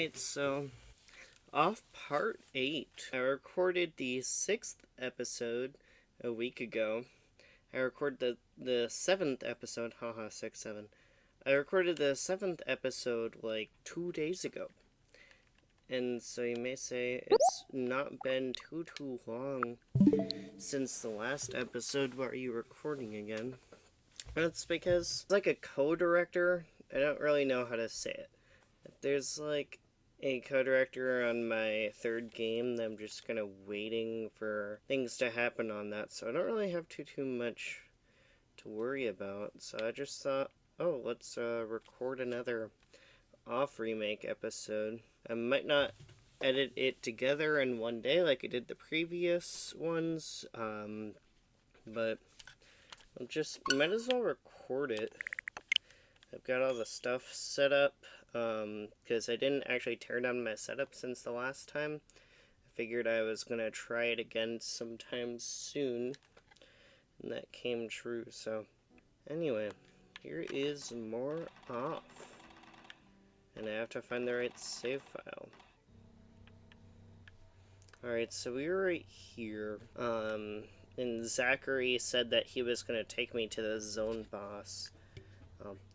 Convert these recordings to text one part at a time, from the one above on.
Alright, so off part 8. I recorded the 6th episode a week ago. I recorded the 7th episode, haha, 6, 7. I recorded the 7th episode like 2 days ago. And so you may say it's not been too long since the last episode. Why are you recording again? That's because it's like a co-director. I don't really know how to say it. There's like a co-director on my 3rd game that I'm just kind of waiting for things to happen on that, so I don't really have too much to worry about. So I just thought, oh, let's record another off remake episode. I might not edit it together in one day like I did the previous ones, but I'll just might as well record it. I've got all the stuff set up, because I didn't actually tear down my setup since the last time. I figured I was going to try it again sometime soon, and that came true. So, anyway, here is more off. And I have to find the right save file. Alright, so we were right here, and Zachary said that he was going to take me to the zone boss.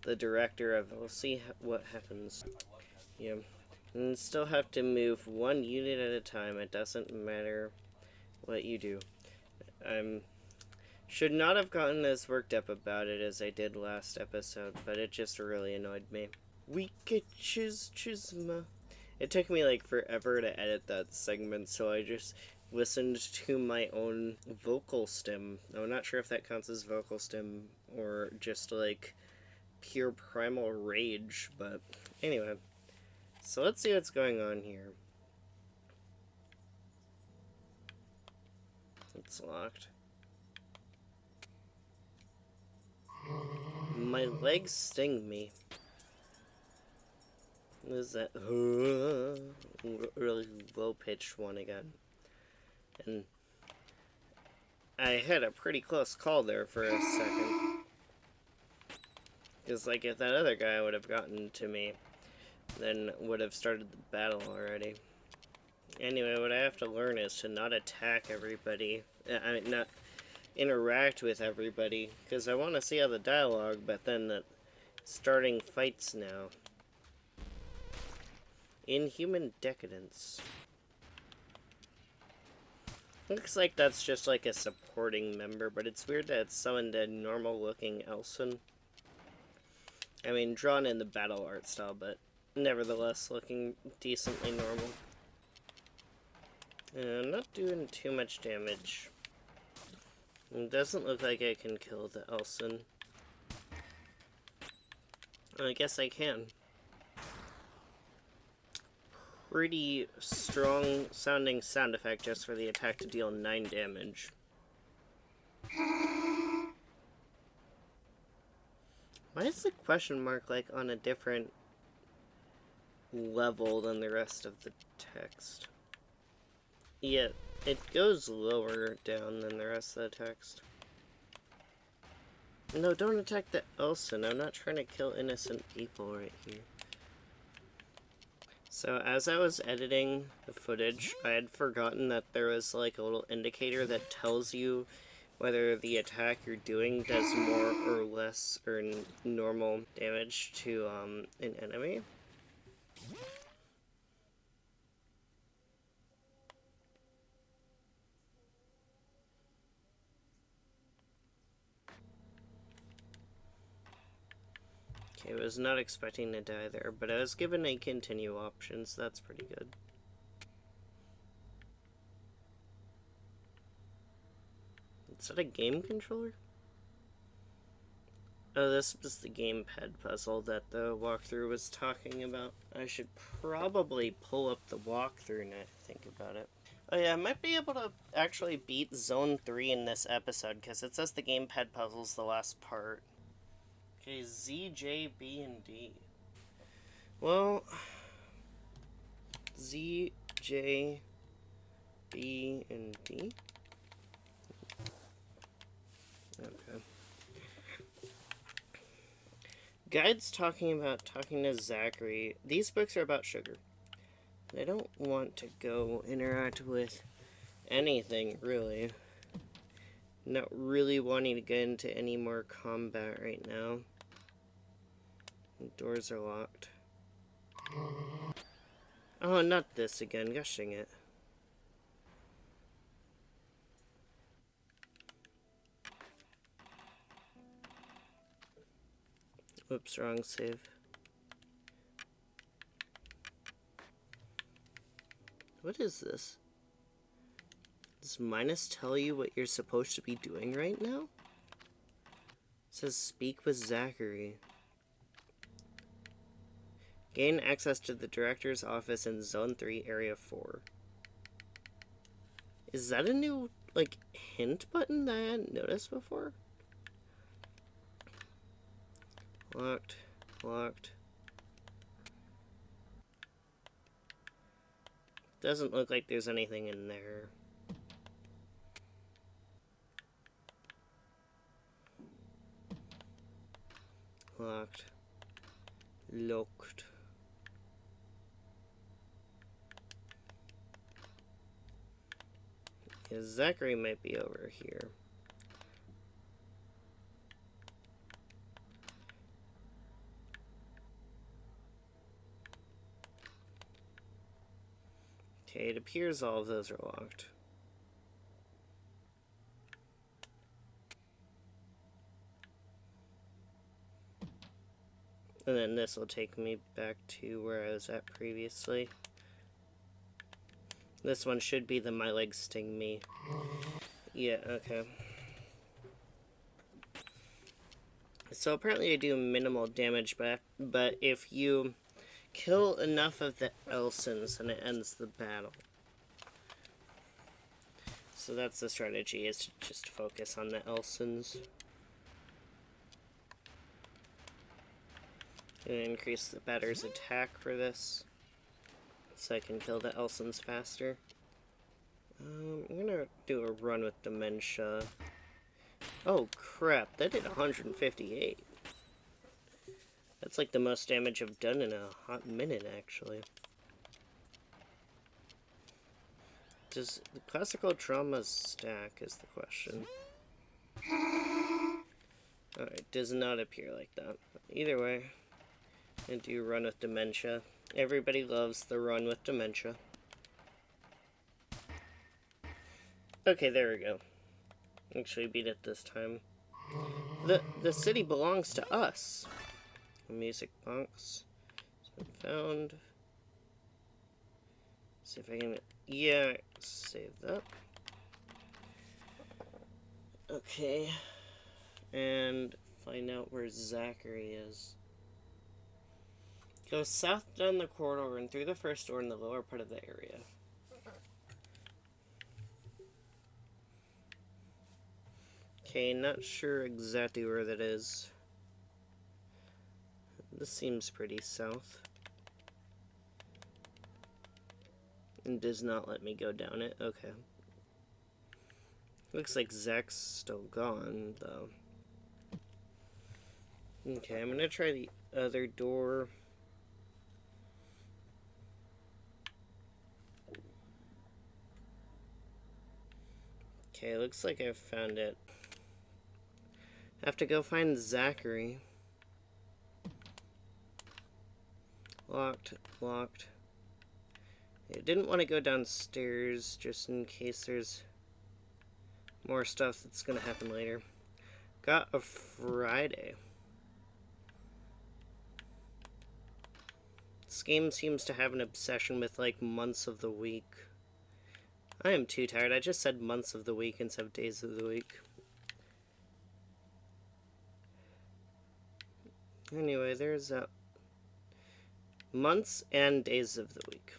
The director of, we'll see what happens. Yeah, and still have to move one unit at a time. It doesn't matter what you do. Should not have gotten as worked up about it as I did last episode, but it just really annoyed me. We get chisma. It took me like forever to edit that segment, so I just listened to my own vocal stim. I'm not sure if that counts as vocal stim or just like pure primal rage, but anyway. So let's see what's going on here. It's locked. My legs sting me. What is that? Really low-pitched one again. And I had a pretty close call there for a second. Because, like, if that other guy would have gotten to me, then would have started the battle already. Anyway, what I have to learn is to not attack everybody. I mean, not interact with everybody. Because I want to see how the dialogue, but then the starting fights now. Inhuman Decadence. Looks like that's just like a supporting member, but it's weird that it's summoned a normal-looking Elson. I mean, drawn in the battle art style, but nevertheless looking decently normal. Not doing too much damage. It doesn't look like I can kill the Elson. I guess I can. Pretty strong sounding sound effect just for the attack to deal 9 damage. Why is the question mark like on a different level than the rest of the text? Yeah, it goes lower down than the rest of the text. No, don't attack the Elson. I'm not trying to kill innocent people right here. So as I was editing the footage, I had forgotten that there was like a little indicator that tells you whether the attack you're doing does more or less or normal damage to an enemy. Okay, I was not expecting to die there, but I was given a continue option, so that's pretty good. Is that a game controller? Oh, this was the gamepad puzzle that the walkthrough was talking about. I should probably pull up the walkthrough now to think about it. Oh yeah, I might be able to actually beat Zone 3 in this episode, because it says the gamepad puzzle's the last part. Okay, Z, J, B, and D. Well, Z, J, B, and D? Okay. Guides talking to Zachary. These books are about sugar. I don't want to go interact with anything, really. Not really wanting to get into any more combat right now. The doors are locked. Oh, not this again. Gosh dang it. Oops, wrong save. What is this? Does minus tell you what you're supposed to be doing right now? It says speak with Zachary. Gain access to the director's office in Zone 3, Area 4. Is that a new, like, hint button that I hadn't noticed before? Locked. Locked. Doesn't look like there's anything in there. Locked. Locked. Yeah, Zachary might be over here. Okay, it appears all of those are locked. And then this will take me back to where I was at previously. This one should be the my legs sting me. Yeah, okay. So apparently I do minimal damage, but if you kill enough of the Elsons, then it ends the battle. So that's the strategy, is to just focus on the Elsons. And increase the batter's attack for this, so I can kill the Elsons faster. I'm gonna do a run with Dementia. Oh crap, that did 158. That's like the most damage I've done in a hot minute, actually. Does the classical trauma stack, is the question. Alright, does not appear like that. Either way, I do run with Dementia. Everybody loves the run with Dementia. Okay, there we go. Actually beat it this time. The city belongs to us. A music box has been found. See if I can... Yeah, save that. Okay. And find out where Zachary is. Go south down the corridor and through the first door in the lower part of the area. Okay, not sure exactly where that is. This seems pretty south. And does not let me go down it. Okay. Looks like Zach's still gone, though. Okay, I'm gonna try the other door. Okay, looks like I've found it. I have to go find Zachary. Locked, locked. I didn't want to go downstairs just in case there's more stuff that's gonna happen later. Got a Friday. This game seems to have an obsession with like months of the week. I am too tired. I just said months of the week instead of days of the week. Anyway, there's months and days of the week.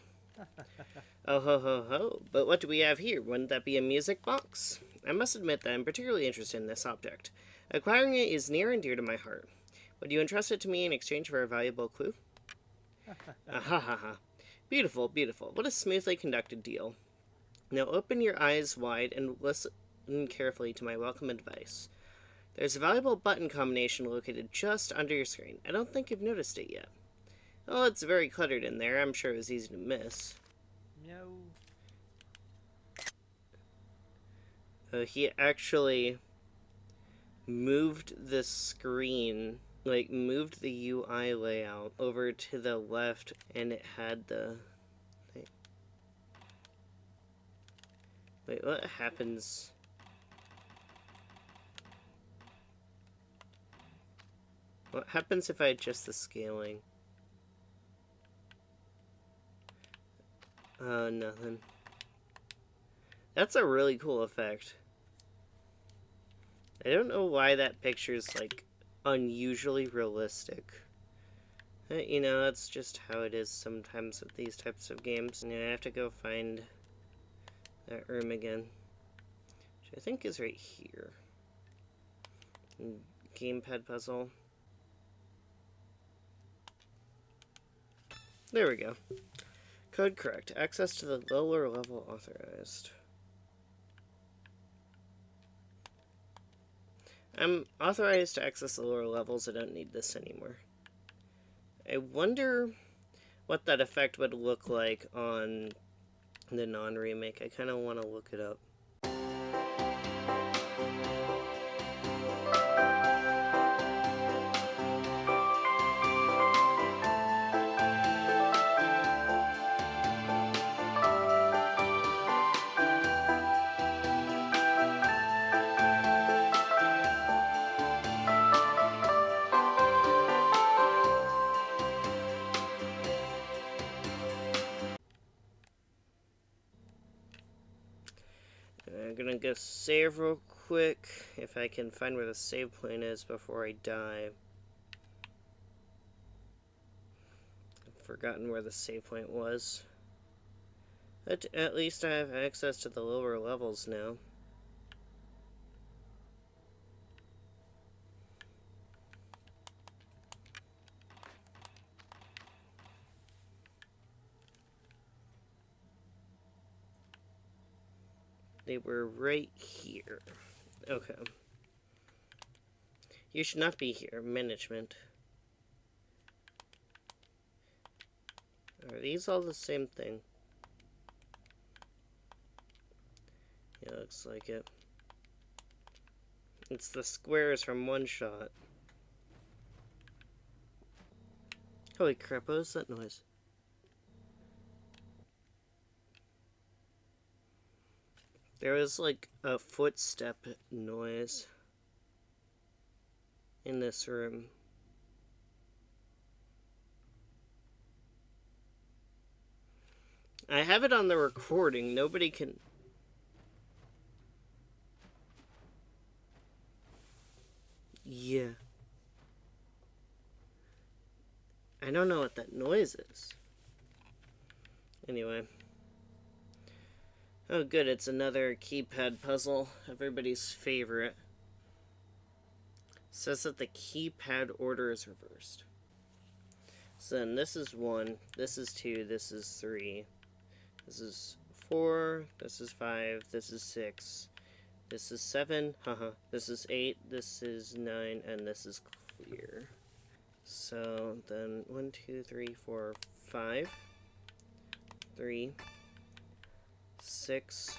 Oh ho ho ho, but what do we have here? Wouldn't that be a music box? I must admit that I'm particularly interested in this object. Acquiring it is near and dear to my heart. Would you entrust it to me in exchange for a valuable clue? Ahahaha. Beautiful, beautiful. What a smoothly conducted deal. Now open your eyes wide and listen carefully to my welcome advice. There's a valuable button combination located just under your screen. I don't think you've noticed it yet. Oh, it's very cluttered in there. I'm sure it was easy to miss. No. He actually moved the screen, like moved the UI layout over to the left, and it had the... Wait, what happens? What happens if I adjust the scaling? Nothing. That's a really cool effect. I don't know why that picture's, like, unusually realistic. You know, that's just how it is sometimes with these types of games. And I have to go find that room again, which I think is right here. Gamepad puzzle. There we go. Code correct. Access to the lower level authorized. I'm authorized to access the lower levels. I don't need this anymore. I wonder what that effect would look like on the non-remake. I kind of want to look it up. I'm gonna go save real quick, if I can find where the save point is before I die. I've forgotten where the save point was. But at least I have access to the lower levels now. They were right here. Okay. You should not be here. Management. Are these all the same thing? Yeah, looks like it. It's the squares from One Shot. Holy crap, what was that noise? There was like a footstep noise in this room. I have it on the recording. Nobody can... Yeah. I don't know what that noise is. Anyway. Oh good, it's another keypad puzzle. Everybody's favorite. Says that the keypad order is reversed. So then this is 1, this is 2, this is 3. This is 4, this is 5, this is 6. This is 7, haha. This is 8, this is 9, and this is clear. So then 1, 2, 3, 4, 5, 3, 6,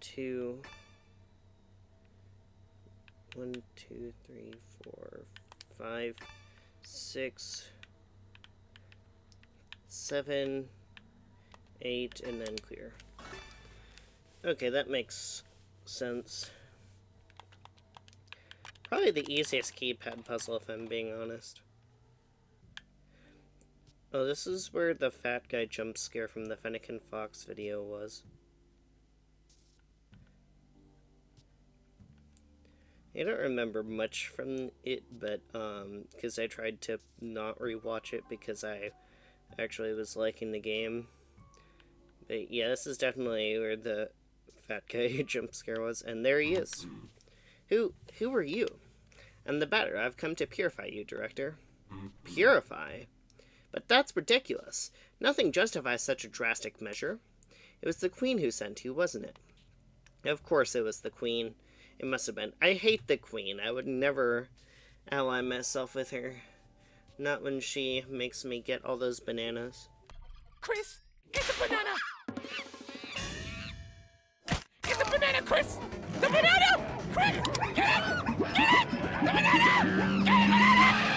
2, 1, 2, 3, 4, 5, 6, 7, 8, and then clear. Okay, that makes sense. Probably the easiest keypad puzzle, if I'm being honest. Oh, this is where the fat guy jump scare from the Fennekin Fox video was. I don't remember much from it, but, because I tried to not rewatch it because I actually was liking the game. But yeah, this is definitely where the fat guy jump scare was, and there he is. Who are you? I'm the batter. I've come to purify you, director. Purify? But that's ridiculous. Nothing justifies such a drastic measure. It was the Queen who sent you, wasn't it? Of course it was the Queen. It must have been. I hate the Queen. I would never ally myself with her. Not when she makes me get all those bananas. KRIS, get the banana! Get the banana, KRIS! The banana! KRIS, get it! Get it! The banana! Get the banana!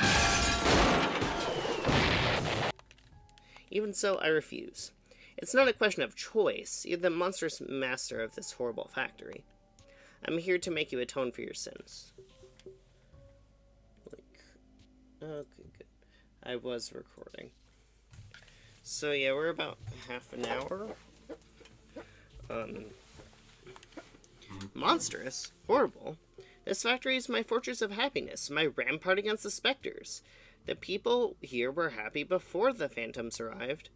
Even so, I refuse. It's not a question of choice. You're the monstrous master of this horrible factory. I'm here to make you atone for your sins. Okay, good. I was recording. So yeah, we're about half an hour. Monstrous? Horrible? This factory is my fortress of happiness, my rampart against the specters. The people here were happy before the phantoms arrived.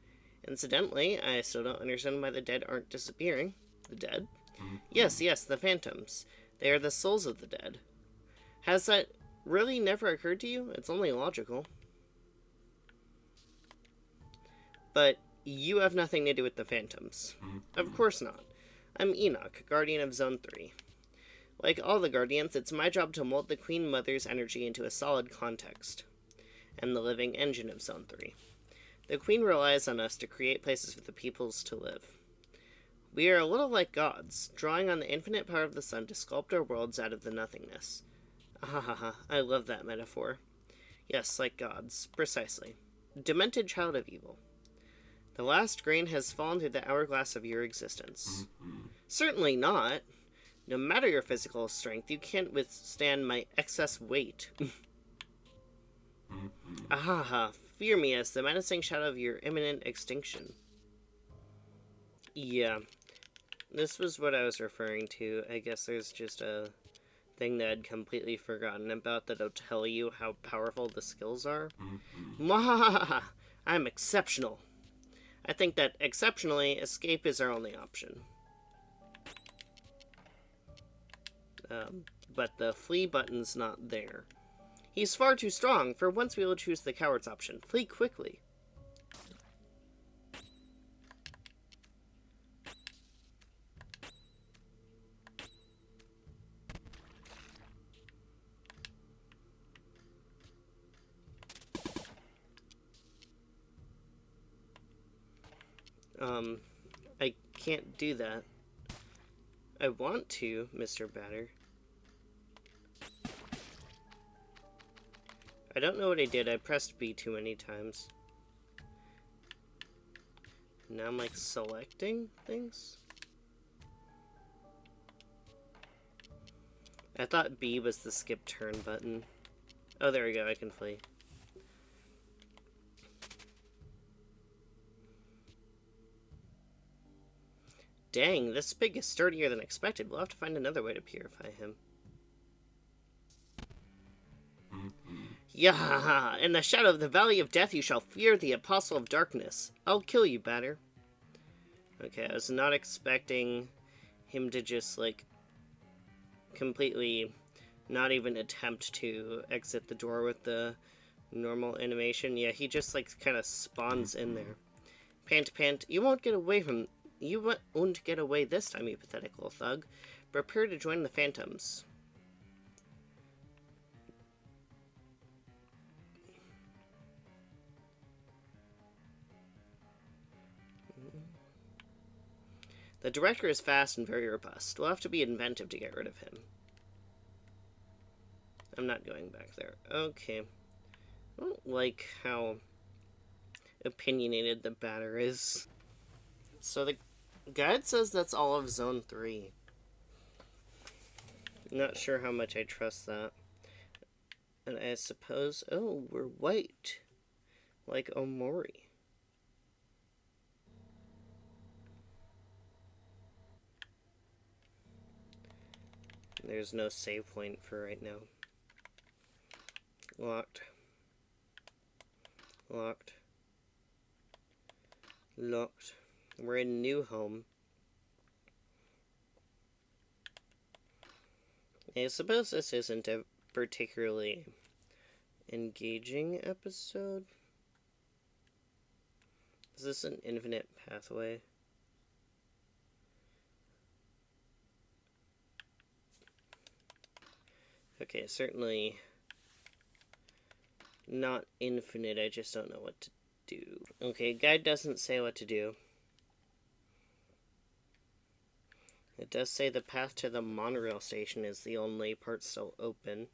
Incidentally, I still don't understand why the dead aren't disappearing. The dead? Yes, the phantoms. They are the souls of the dead. Has that really never occurred to you? It's only logical. But you have nothing to do with the phantoms. Of course not. I'm Enoch, guardian of Zone 3. Like all the guardians, it's my job to mold the Queen Mother's energy into a solid context. And the living engine of Zone 3. The Queen relies on us to create places for the peoples to live. We are a little like gods, drawing on the infinite power of the sun to sculpt our worlds out of the nothingness. I love that metaphor. Yes, like gods, precisely. Demented child of evil. The last grain has fallen through the hourglass of your existence. Certainly not. No matter your physical strength, you can't withstand my excess weight. Fear me as the menacing shadow of your imminent extinction. Yeah, this was what I was referring to. I guess there's just a thing that I'd completely forgotten about that'll tell you how powerful the skills are. Mwahaha! I'm exceptional. I think that exceptionally, escape is our only option. But the flee button's not there. He's far too strong. For once we will choose the coward's option. Flee quickly. I can't do that. I want to, Mr. Batter. I don't know what I did. I pressed B too many times. Now I'm like selecting things. I thought B was the skip turn button. Oh, there we go. I can flee. Dang, this pig is sturdier than expected. We'll have to find another way to purify him. Yeah, in the shadow of the valley of death you shall fear the apostle of darkness. I'll kill you, Batter. Okay, I was not expecting him to just, like, completely not even attempt to exit the door with the normal animation. Yeah, he just, like, kind of spawns in there. Pant, pant, you won't get away this time, you pathetic little thug. Prepare to join the phantoms. The director is fast and very robust. We'll have to be inventive to get rid of him. I'm not going back there. Okay. I don't like how opinionated the Batter is. So the guide says that's all of Zone 3. Not sure how much I trust that. And I suppose... Oh, we're white. Like Omori. There's no save point for right now. Locked. Locked. Locked. We're in new home. I suppose this isn't a particularly engaging episode. Is this an infinite pathway? Okay, certainly not infinite, I just don't know what to do. Okay, guide doesn't say what to do. It does say the path to the monorail station is the only part still open.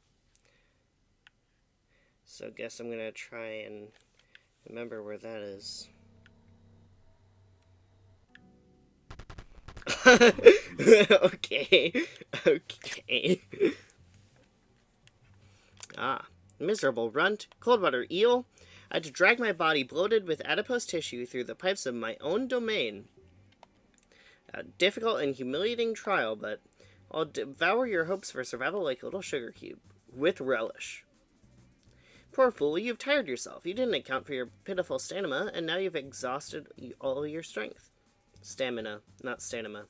So I guess I'm gonna try and remember where that is. Okay. Okay. Ah. Miserable runt. Cold water eel. I had to drag my body bloated with adipose tissue through the pipes of my own domain. A difficult and humiliating trial, but I'll devour your hopes for survival like a little sugar cube. With relish. Poor fool, you've tired yourself. You didn't account for your pitiful stamina, and now you've exhausted all your strength. Stamina, not stamina.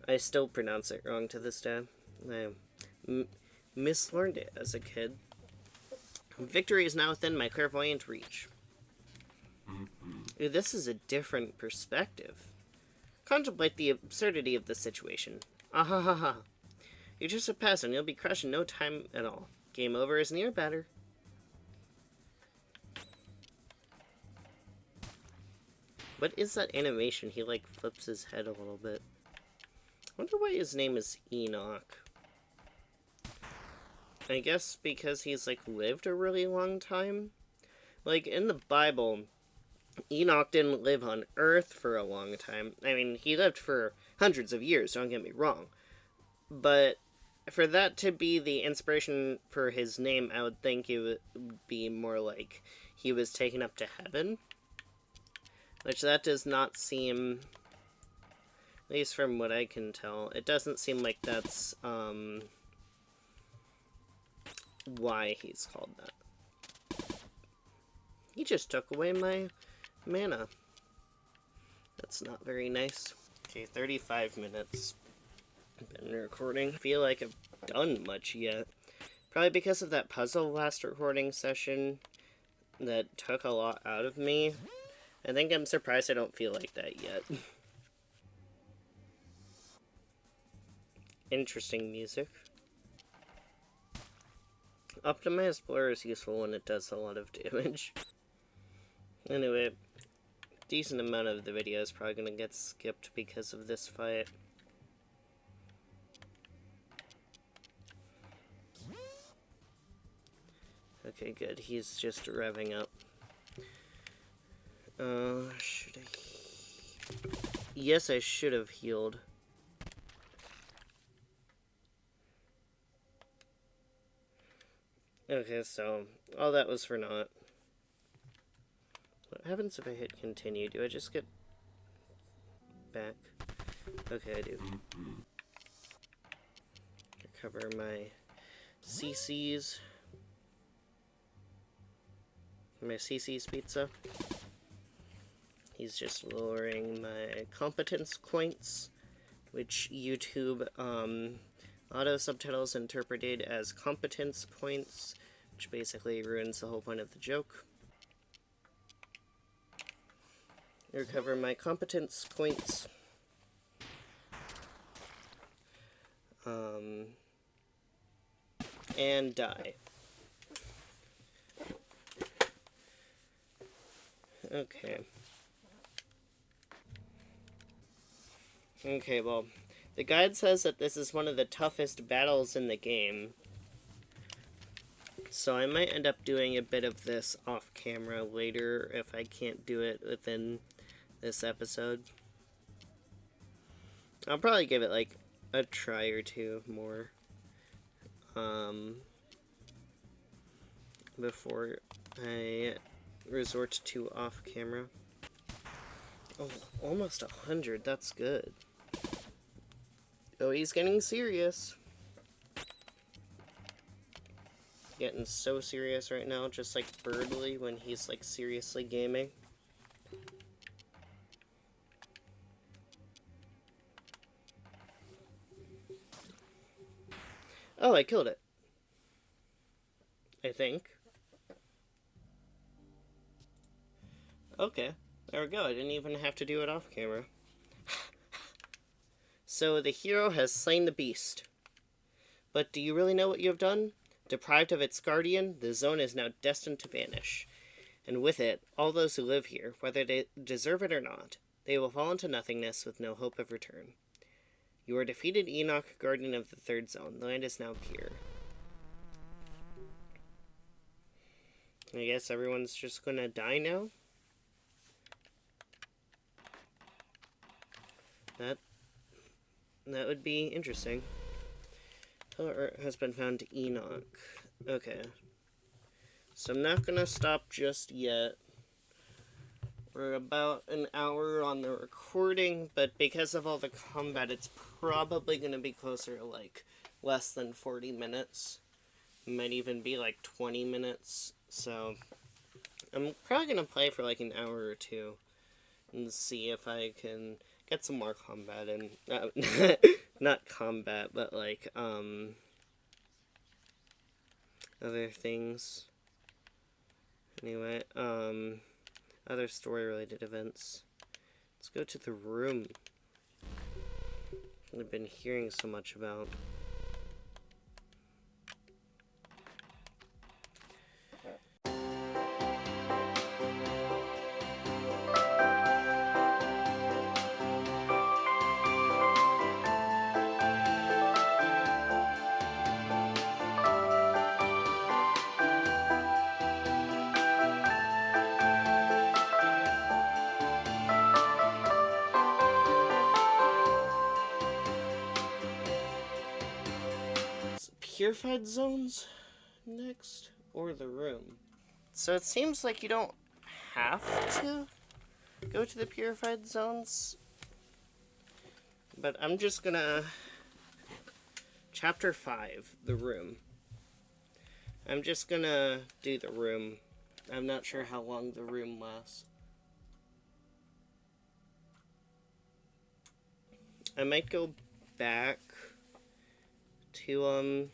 I still pronounce it wrong to this day. I mislearned it as a kid. Victory is now within my clairvoyant reach. Ooh, this is a different perspective. Contemplate the absurdity of the situation. Ahahaha. You're just a peasant, you'll be crushed in no time at all. Game over is near better. What is that animation? He, like, flips his head a little bit. I wonder why his name is Enoch. I guess because he's, like, lived a really long time? Like, in the Bible, Enoch didn't live on Earth for a long time. I mean, he lived for hundreds of years, don't get me wrong. But for that to be the inspiration for his name, I would think it would be more like he was taken up to heaven. Which that does not seem, at least from what I can tell, it doesn't seem like that's why he's called that. He just took away my mana. That's not very nice. Okay, 35 minutes. I've been recording. I feel like I've done much yet. Probably because of that puzzle last recording session that took a lot out of me. I think I'm surprised I don't feel like that yet. Interesting music. Optimized blur is useful when it does a lot of damage. Anyway, decent amount of the video is probably going to get skipped because of this fight. Okay, good. He's just revving up. Should I... Yes, I should have healed. Okay, so all that was for naught. What happens if I hit continue? Do I just get back? Okay, I do. Recover my CCs. My CC's pizza. He's just lowering my competence points, which YouTube auto subtitles interpreted as competence points, which basically ruins the whole point of the joke. Recover my competence points. And die. Okay. Okay, well, the guide says that this is one of the toughest battles in the game. So I might end up doing a bit of this off camera later if I can't do it within this episode. I'll probably give it like a try or two more before I resort to off camera. Oh, almost 100, that's good. Oh, he's getting serious. Getting so serious right now, just like Birdly when he's like seriously gaming. Oh, I killed it. I think. Okay, there we go. I didn't even have to do it off camera. So the hero has slain the beast. But do you really know what you have done? Deprived of its guardian, the zone is now destined to vanish. And with it, all those who live here, whether they deserve it or not, they will fall into nothingness with no hope of return. You are defeated, Enoch, guardian of the third zone. The land is now pure. I guess everyone's just gonna die now? That would be interesting. Pillar has been found to Enoch. Okay. So I'm not gonna stop just yet. We're about an hour on the recording, but because of all the combat, it's probably gonna be closer to like less than 40 minutes. It might even be like 20 minutes. So I'm probably gonna play for like an hour or two and see if I can get some more combat and not combat, but like other things. Anyway, other story related events. Let's go to the room I've been hearing so much about. Purified zones next, or the room? So it seems like you don't have to go to the purified zones, but I'm just gonna chapter 5, the room. I'm just gonna do the room. I'm not sure how long the room lasts. I might go back to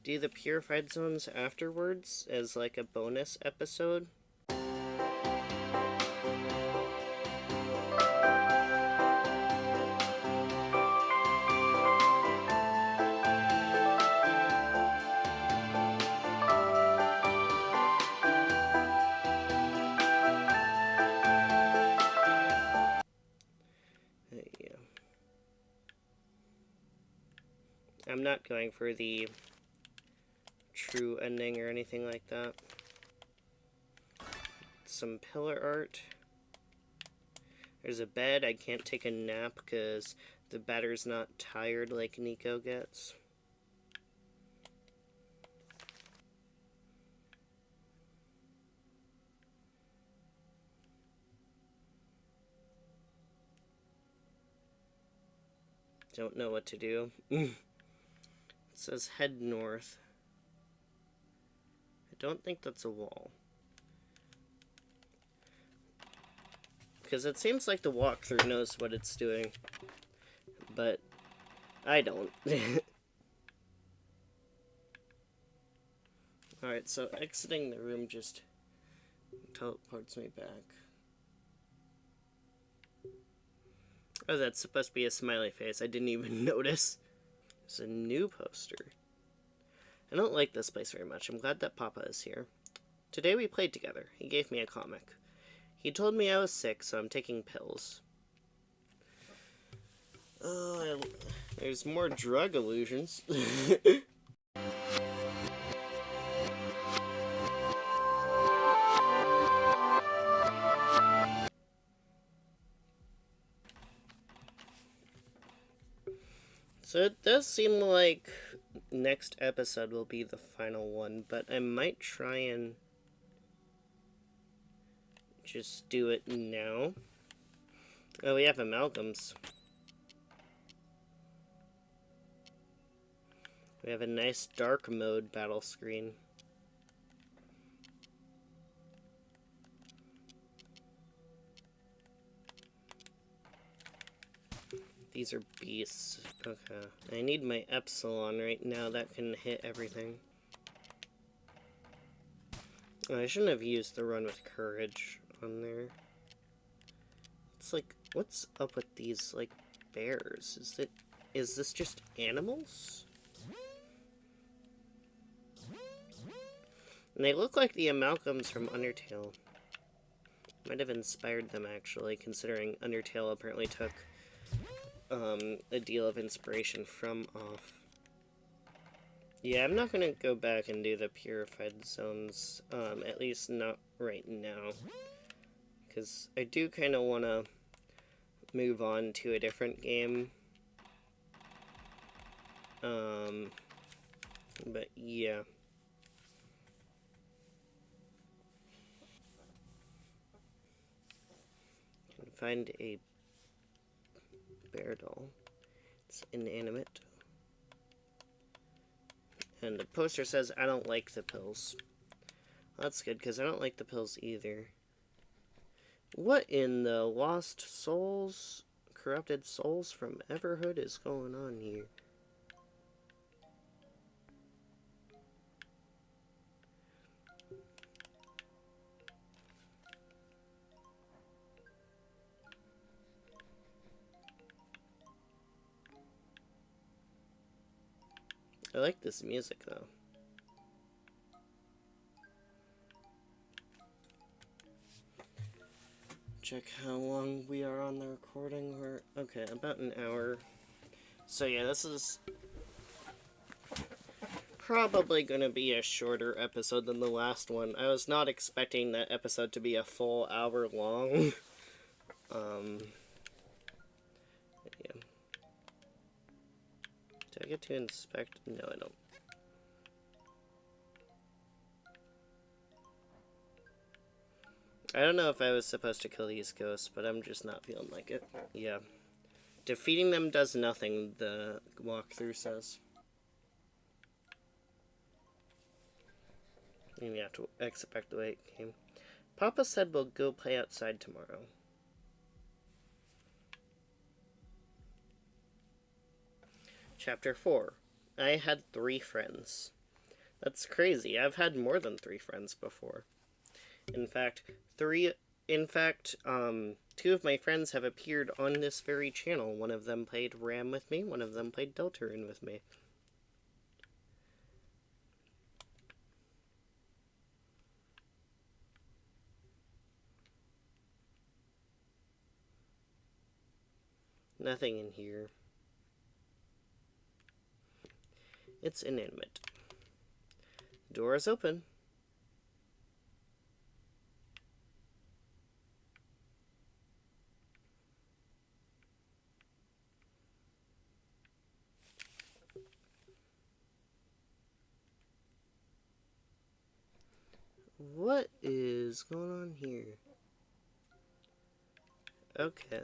do the purified zones afterwards as like a bonus episode. Yeah. I'm not going for the true ending or anything like that. Some pillar art. There's a bed. I can't take a nap because the batter's not tired like Nico gets. Don't know what to do. It says head north. I don't think that's a wall. Because it seems like the walkthrough knows what it's doing. But I don't. Alright, so exiting the room just teleports me back. Oh, that's supposed to be a smiley face. I didn't even notice. There's a new poster. I don't like this place very much. I'm glad that Papa is here. Today we played together. He gave me a comic. He told me I was sick, so I'm taking pills. Oh, there's more drug illusions. So it does seem like next episode will be the final one, but I might try and just do it now. Oh, we have amalgams. We have a nice dark mode battle screen. These are beasts. Okay. I need my Epsilon right now. That can hit everything. Oh, I shouldn't have used the run with courage on there. It's like, what's up with these, like, bears? Is this just animals? And they look like the amalgams from Undertale. Might have inspired them, actually, considering Undertale apparently took a deal of inspiration from off. Yeah, I'm not gonna go back and do the purified zones, at least not right now. Because I do kind of want to move on to a different game. But yeah. Can find a bear doll. It's inanimate. And the poster says, I don't like the pills. Well, that's good, because I don't like the pills either. What in the lost souls, corrupted souls from Everhood is going on here? I like this music, though. Check how long we are on the recording. We're okay, about an hour. So yeah, this is probably going to be a shorter episode than the last one. I was not expecting that episode to be a full hour long. Yeah. Do I get to inspect? No, I don't. I don't know if I was supposed to kill these ghosts, but I'm just not feeling like it. Yeah. Defeating them does nothing, the walkthrough says. And you have to expect the late game. Papa said we'll go play outside tomorrow. Chapter 4. I had 3 friends. That's crazy. I've had more than 3 friends before. In fact, 2 of my friends have appeared on this very channel. One of them played Ram with me, one of them played Deltarune with me. Nothing in here. It's inanimate. Door is open. What is going on here? Okay.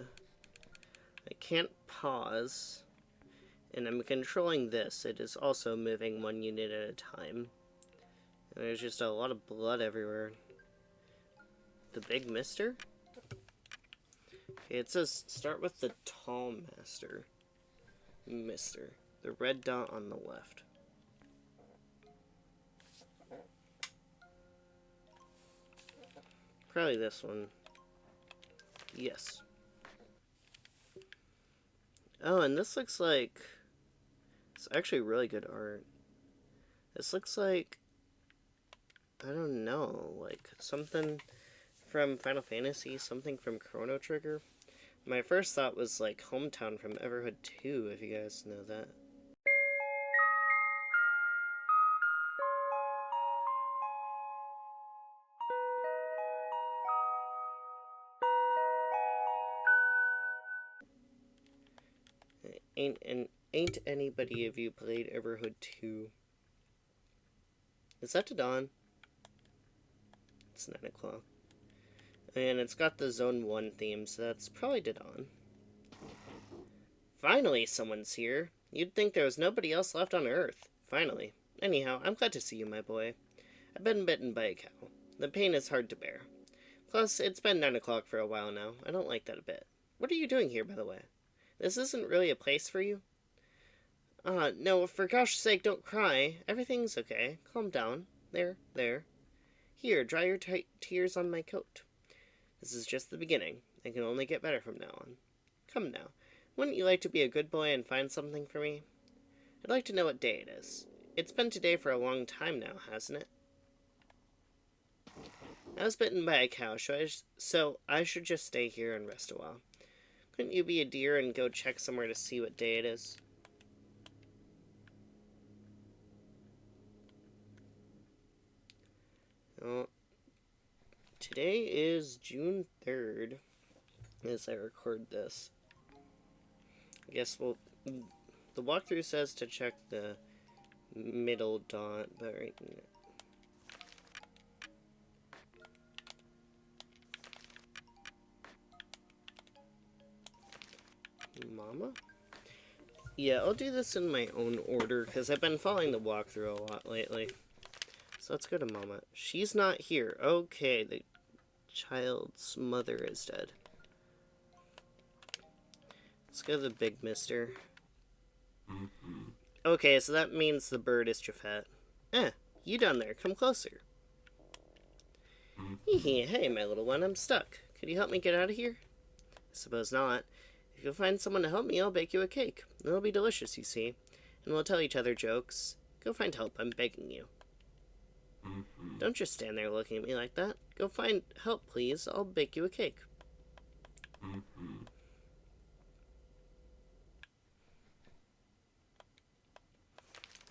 I can't pause. And I'm controlling this. It is also moving 1 unit at a time. And there's just a lot of blood everywhere. The big mister? Okay, it says start with the tall master. Mister. The red dot on the left. Probably this one. Yes. Oh, and this looks like... It's actually really good art. This looks like... I don't know, like something from Final Fantasy, something from Chrono Trigger. My first thought was like Hometown from Everhood 2, if you guys know that. Ain't anybody of you played Everhood 2? Is that to dawn? It's 9 o'clock. And it's got the Zone 1 theme, so that's probably to dawn. Finally, someone's here. You'd think there was nobody else left on Earth. Finally. Anyhow, I'm glad to see you, my boy. I've been bitten by a cow. The pain is hard to bear. Plus, it's been 9 o'clock for a while now. I don't like that a bit. What are you doing here, by the way? This isn't really a place for you? No, for gosh sake, don't cry. Everything's okay. Calm down. There. Here, dry your tears on my coat. This is just the beginning. It can only get better from now on. Come now. Wouldn't you like to be a good boy and find something for me? I'd like to know what day it is. It's been today for a long time now, hasn't it? I was bitten by a cow, so I should just stay here and rest a while. Couldn't you be a deer and go check somewhere to see what day it is? Oh, today is June 3rd as I record this. I guess the walkthrough says to check the middle dot, but right now. Mama? Yeah, I'll do this in my own order, because I've been following the walkthrough a lot lately. So let's go to Mama. She's not here. Okay, the child's mother is dead. Let's go to the big mister. Okay, so that means the bird is Japhet. You down there, come closer. Hey, my little one, I'm stuck. Could you help me get out of here? I suppose not. If you'll find someone to help me, I'll bake you a cake. It'll be delicious, you see. And we'll tell each other jokes. Go find help, I'm begging you. Don't just stand there looking at me like that. Go find help, please. I'll bake you a cake.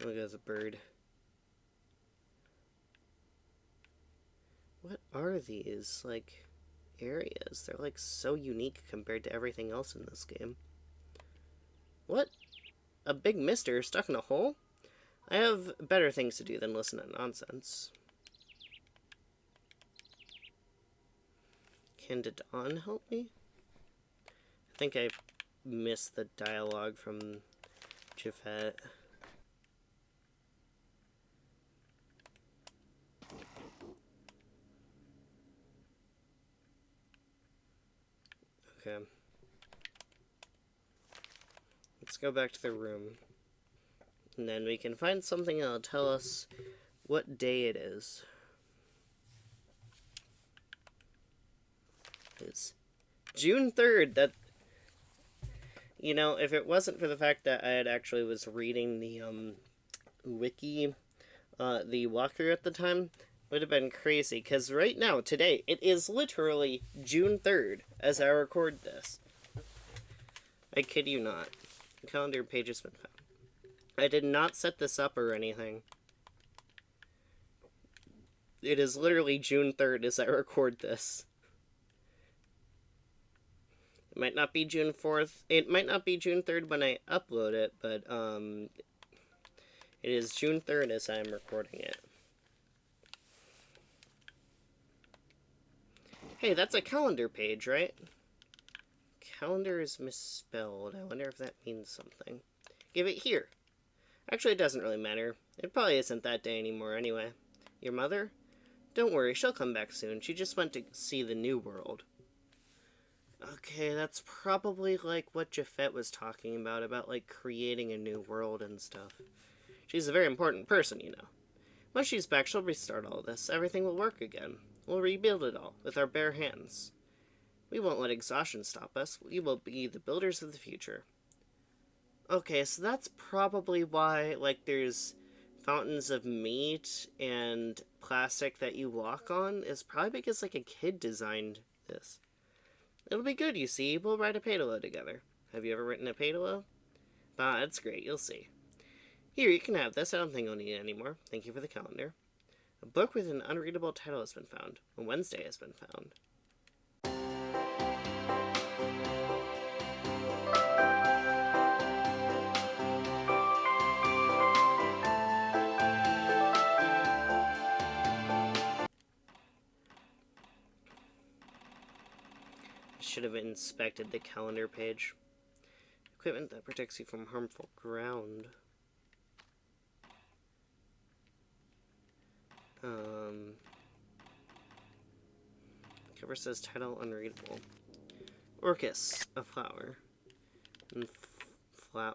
Look at the bird. What are these, like, areas? They're, like, so unique compared to everything else in this game. What? A big mister stuck in a hole? I have better things to do than listen to nonsense. Can Dawn help me? I think I missed the dialogue from Japhet. Okay. Let's go back to the room. And then we can find something that'll tell us what day it is. It's June 3rd. That, you know, if it wasn't for the fact that I had actually was reading the wiki, the walkthrough at the time, would have been crazy. Because right now, today, it is literally June 3rd as I record this. I kid you not. The calendar page has been found. I did not set this up or anything. It is literally June 3rd as I record this. It might not be June 4th. It might not be June 3rd when I upload it, but it is June 3rd as I am recording it. Hey, that's a calendar page, right? Calendar is misspelled. I wonder if that means something. Give it here. Actually, it doesn't really matter. It probably isn't that day anymore anyway. Your mother? Don't worry, she'll come back soon. She just went to see the new world. Okay, that's probably like what Japhet was talking about like creating a new world and stuff. She's a very important person, you know. Once she's back, she'll restart all this. Everything will work again. We'll rebuild it all with our bare hands. We won't let exhaustion stop us. We will be the builders of the future. Okay, so that's probably why, like, there's fountains of meat and plastic that you walk on. Is probably because, like, a kid designed this. It'll be good, you see. We'll write a pedalo together. Have you ever written a pedalo? Ah, that's great. You'll see. Here, you can have this. I don't think I'll need it anymore. Thank you for the calendar. A book with an unreadable title has been found. A Wednesday has been found. Should have inspected the calendar page. Equipment that protects you from harmful ground. Cover says title unreadable. Orchis, a flower. And oh,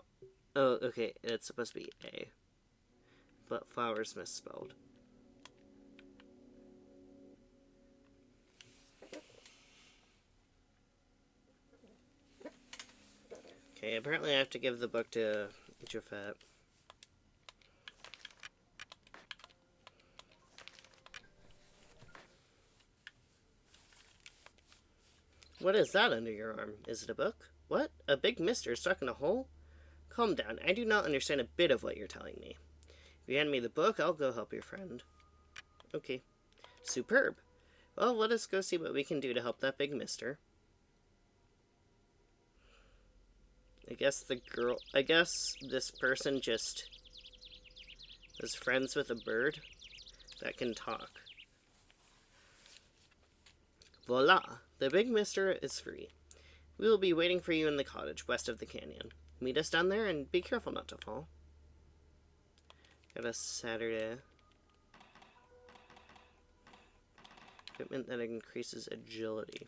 okay, it's supposed to be A. But flower's misspelled. Okay, apparently I have to give the book to Japhet. What is that under your arm? Is it a book? What? A big mister stuck in a hole? Calm down. I do not understand a bit of what you're telling me. If you hand me the book, I'll go help your friend. Okay. Superb. Well, let us go see what we can do to help that big mister. I guess this person just was friends with a bird that can talk. Voila! The big mister is free. We will be waiting for you in the cottage west of the canyon. Meet us down there and be careful not to fall. Got a Saturday. Equipment that increases agility.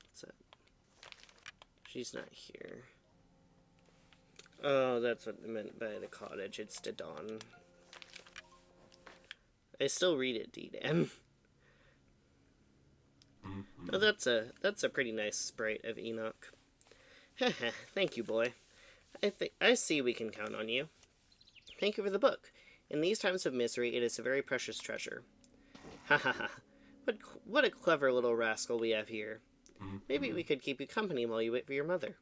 What's that? She's not here. Oh, that's what I meant by the cottage. It's the dawn. I still read it, D-Dan. Oh, that's a pretty nice sprite of Enoch. Haha, thank you, boy. I see we can count on you. Thank you for the book. In these times of misery, it is a very precious treasure. Ha ha ha. What a clever little rascal we have here. Maybe we could keep you company while you wait for your mother.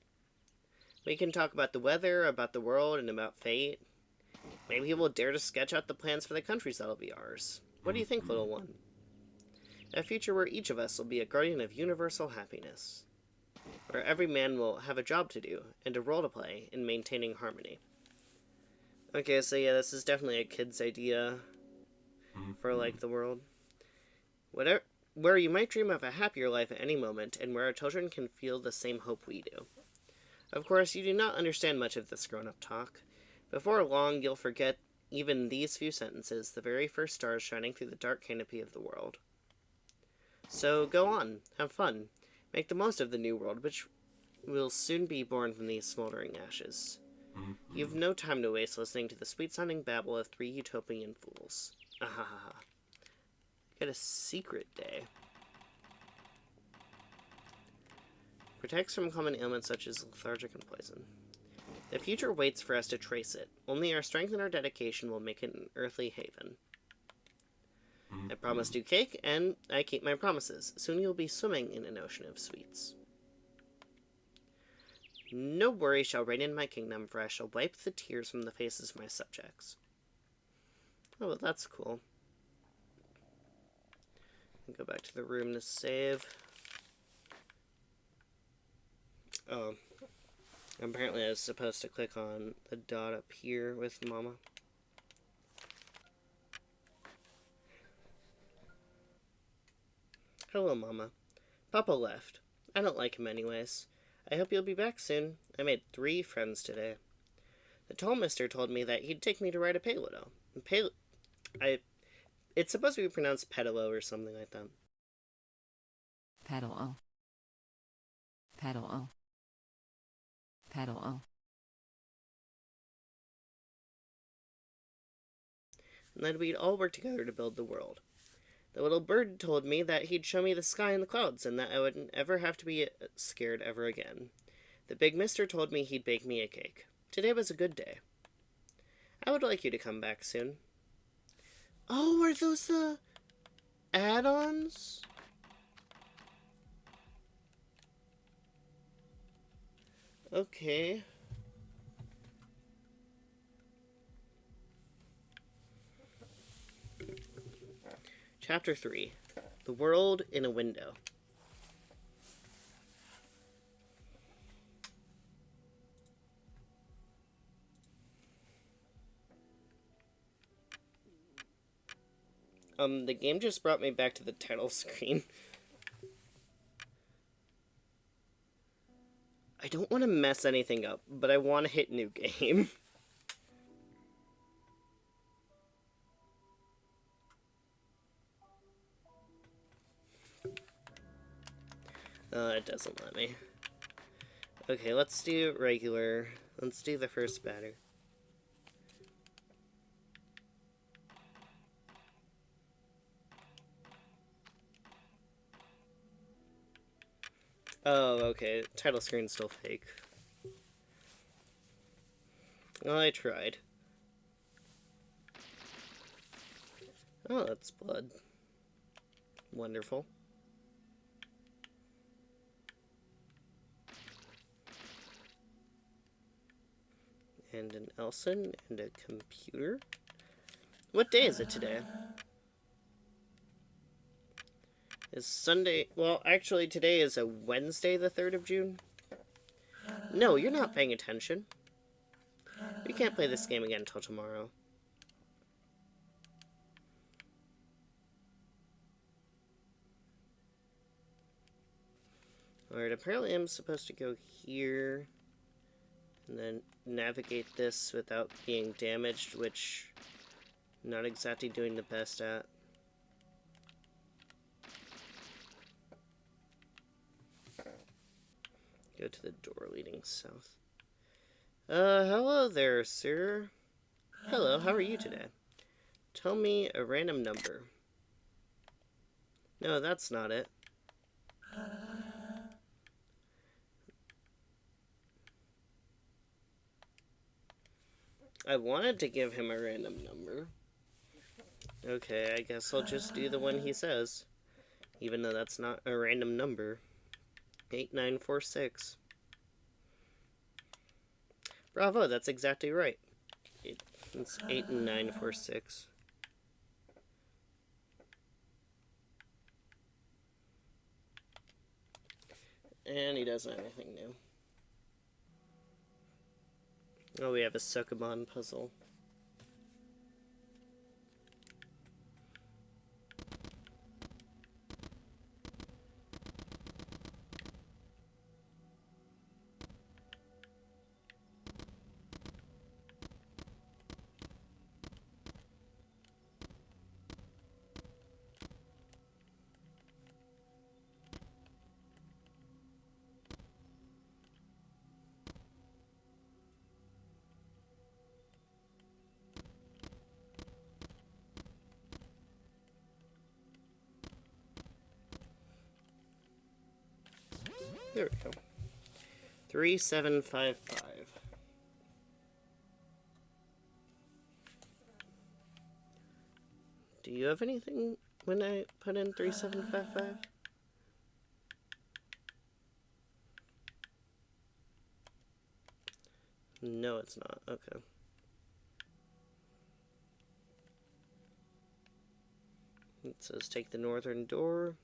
We can talk about the weather, about the world, and about fate. Maybe he will dare to sketch out the plans for the countries that'll be ours. What do you think, little one? A future where each of us will be a guardian of universal happiness. Where every man will have a job to do, and a role to play in maintaining harmony. Okay, so yeah, this is definitely a kid's idea for, like, the world. Where you might dream of a happier life at any moment, and where our children can feel the same hope we do. Of course, you do not understand much of this grown-up talk. Before long, you'll forget even these few sentences, the very first stars shining through the dark canopy of the world. So, go on. Have fun. Make the most of the new world, which will soon be born from these smoldering ashes. You've no time to waste listening to the sweet-sounding babble of three utopian fools. Ahaha. Got a secret day. Protects from common ailments such as lethargic and poison. The future waits for us to trace it. Only our strength and our dedication will make it an earthly haven. I promised you cake, and I keep my promises. Soon you'll be swimming in an ocean of sweets. No worry shall reign in my kingdom, for I shall wipe the tears from the faces of my subjects. Oh, well, that's cool. Go back to the room to save. Oh. Apparently I was supposed to click on the dot up here with Mama. Hello, Mama. Papa left. I don't like him anyways. I hope you'll be back soon. I made 3 friends today. The tall mister told me that he'd take me to ride a pedalo. It's supposed to be pronounced pedalo or something like that. Pedalo. Pedalo. Pedalo. And that we'd all work together to build the world. The little bird told me that he'd show me the sky and the clouds, and that I wouldn't ever have to be scared ever again. The big mister told me he'd bake me a cake. Today was a good day. I would like you to come back soon. Oh, are those the add-ons? Okay. Chapter 3. The World in a Window. The game just brought me back to the title screen. I don't want to mess anything up, but I want to hit new game. It doesn't let me. Okay, let's do regular. Let's do the first batter. Oh, okay. Title screen's still fake. Well, I tried. Oh, that's blood. Wonderful. and an Elson, and a computer. What day is it today? It's Sunday. Well, actually, today is a Wednesday, the 3rd of June. No, you're not paying attention. We can't play this game again until tomorrow. Alright, apparently I'm supposed to go here and then navigate this without being damaged, which I'm not exactly doing the best at. Go to the door leading south. Hello there, sir. Hello, how are you today? Tell me a random number. No, that's not it. I wanted to give him a random number. Okay, I guess I'll just do the one he says. Even though that's not a random number. 8946. Bravo, that's exactly right. It's 8946. And he doesn't have anything new. Oh, we have a Sukumon puzzle. There we go. 3755. Do you have anything when I put in 3755? No, it's not. Okay. It says take the northern door.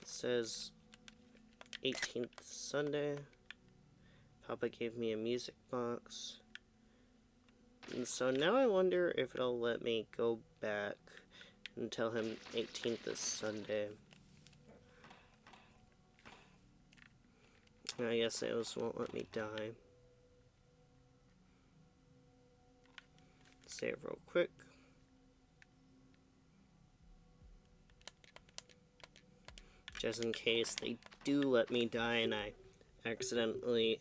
It says 18th Sunday. Papa gave me a music box. And so now I wonder if it'll let me go back and tell him 18th is Sunday. I guess it also won't let me die. Save real quick. Just in case they do let me die and I accidentally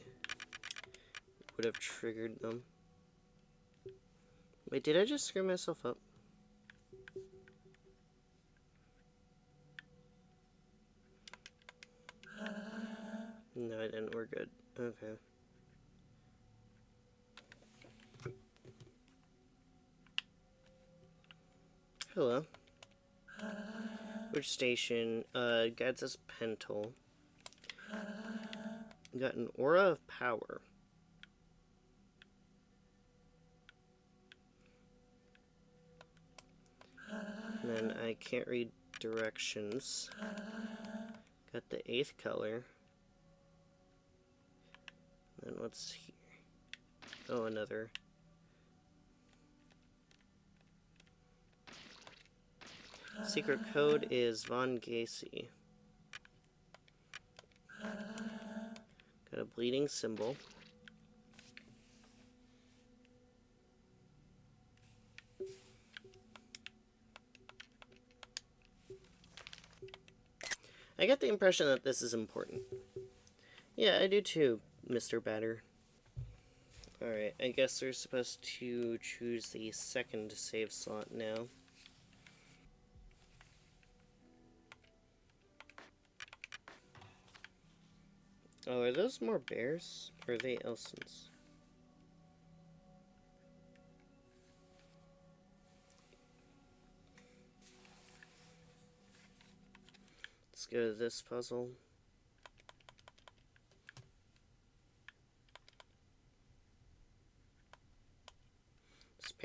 would have triggered them. Wait, did I just screw myself up? No, I didn't. We're good. Okay. Hello. Which station? Guides us Pentel. Got an aura of power. And then I can't read directions. Got the 8th color. And what's here? Oh, another. Secret code is Von Gacy. Got a bleeding symbol. I get the impression that this is important. Yeah, I do too, Mr. Batter. Alright, I guess we're supposed to choose the second save slot now. Oh, are those more bears? Or are they Elsons? Let's go to this puzzle.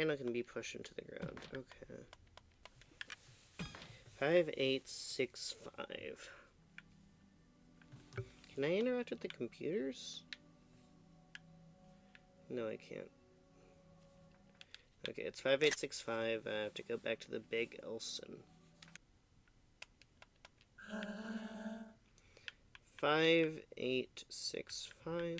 panel can be pushed into the ground. Okay. 5865. Can I interact with the computers? No, I can't. Okay, it's 5865. I have to go back to the Big Elson. 5865.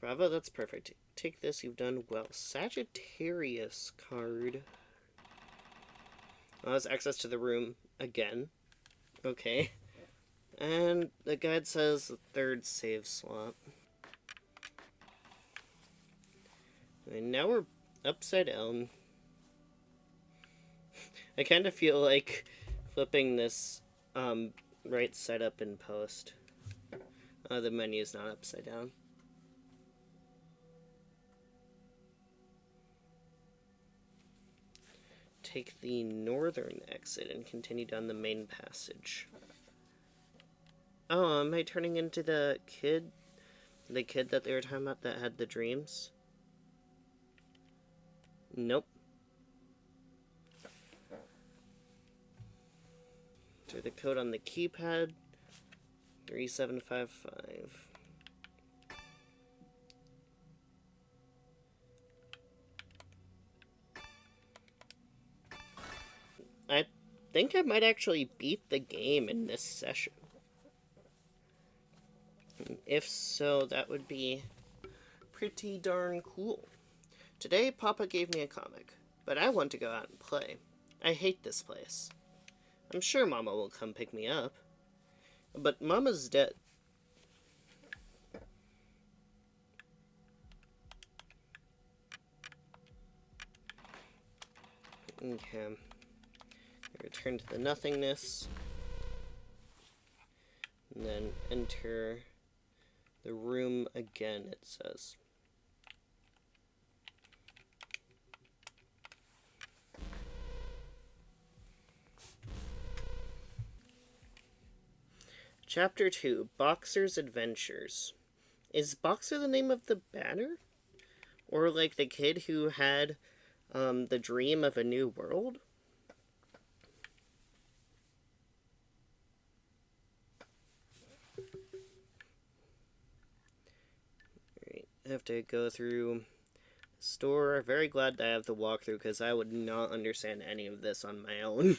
Bravo, that's perfect. Take this, you've done well. Sagittarius card. Allows access to the room again. Okay. And the guide says the third save slot. And now we're upside down. I kind of feel like flipping this right side up in post. The menu is not upside down. Take the northern exit and continue down the main passage. Oh, am I turning into the kid? The kid that they were talking about that had the dreams? Nope. Enter the code on the keypad. 3755. I think I might actually beat the game in this session. If so, that would be pretty darn cool. Today, Papa gave me a comic, but I want to go out and play. I hate this place. I'm sure Mama will come pick me up. But Mama's dead. Okay. Return to the nothingness. And then enter the room again, it says. Chapter 2, Boxer's Adventures. Is Boxer the name of the banner? Or like the kid who had the dream of a new world? Alright, I have to go through the store. Very glad that I have the walkthrough because I would not understand any of this on my own.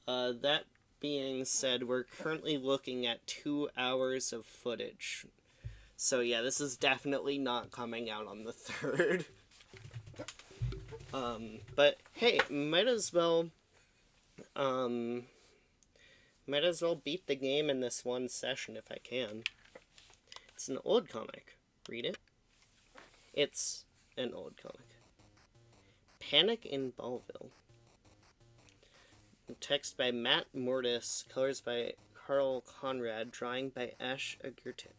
That being said, we're currently looking at 2 hours of footage. So yeah, this is definitely not coming out on the 3rd. But hey, might as well beat the game in this one session if I can. It's an old comic. Read it. It's an old comic. Panic in Ballville. Text by Matt Mortis, colors by Carl Conrad, drawing by Ash Agurtip.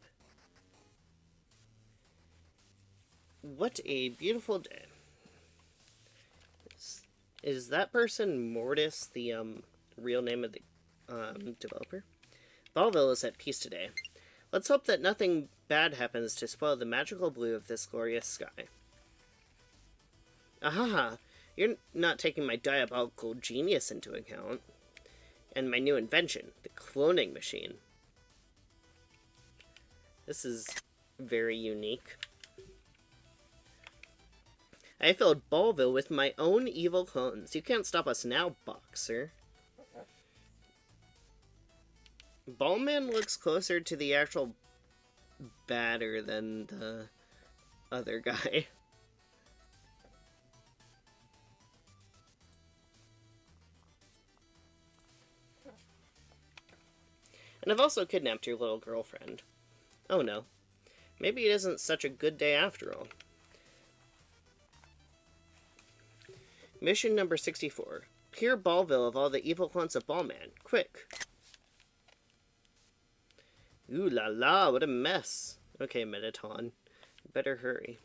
What a beautiful day. Is that person Mortis the real name of the developer? Ballville is at peace today. Let's hope that nothing bad happens to spoil the magical blue of this glorious sky. Ahaha! You're not taking my diabolical genius into account. And my new invention, the cloning machine. This is very unique. I filled Ballville with my own evil clones. You can't stop us now, Boxer. Ballman looks closer to the actual batter than the other guy. And I've also kidnapped your little girlfriend. Oh no. Maybe it isn't such a good day after all. Mission number 64. Clear Ballville of all the evil clones of Ballman. Quick. Ooh la la, what a mess. Okay, Metaton. Better hurry.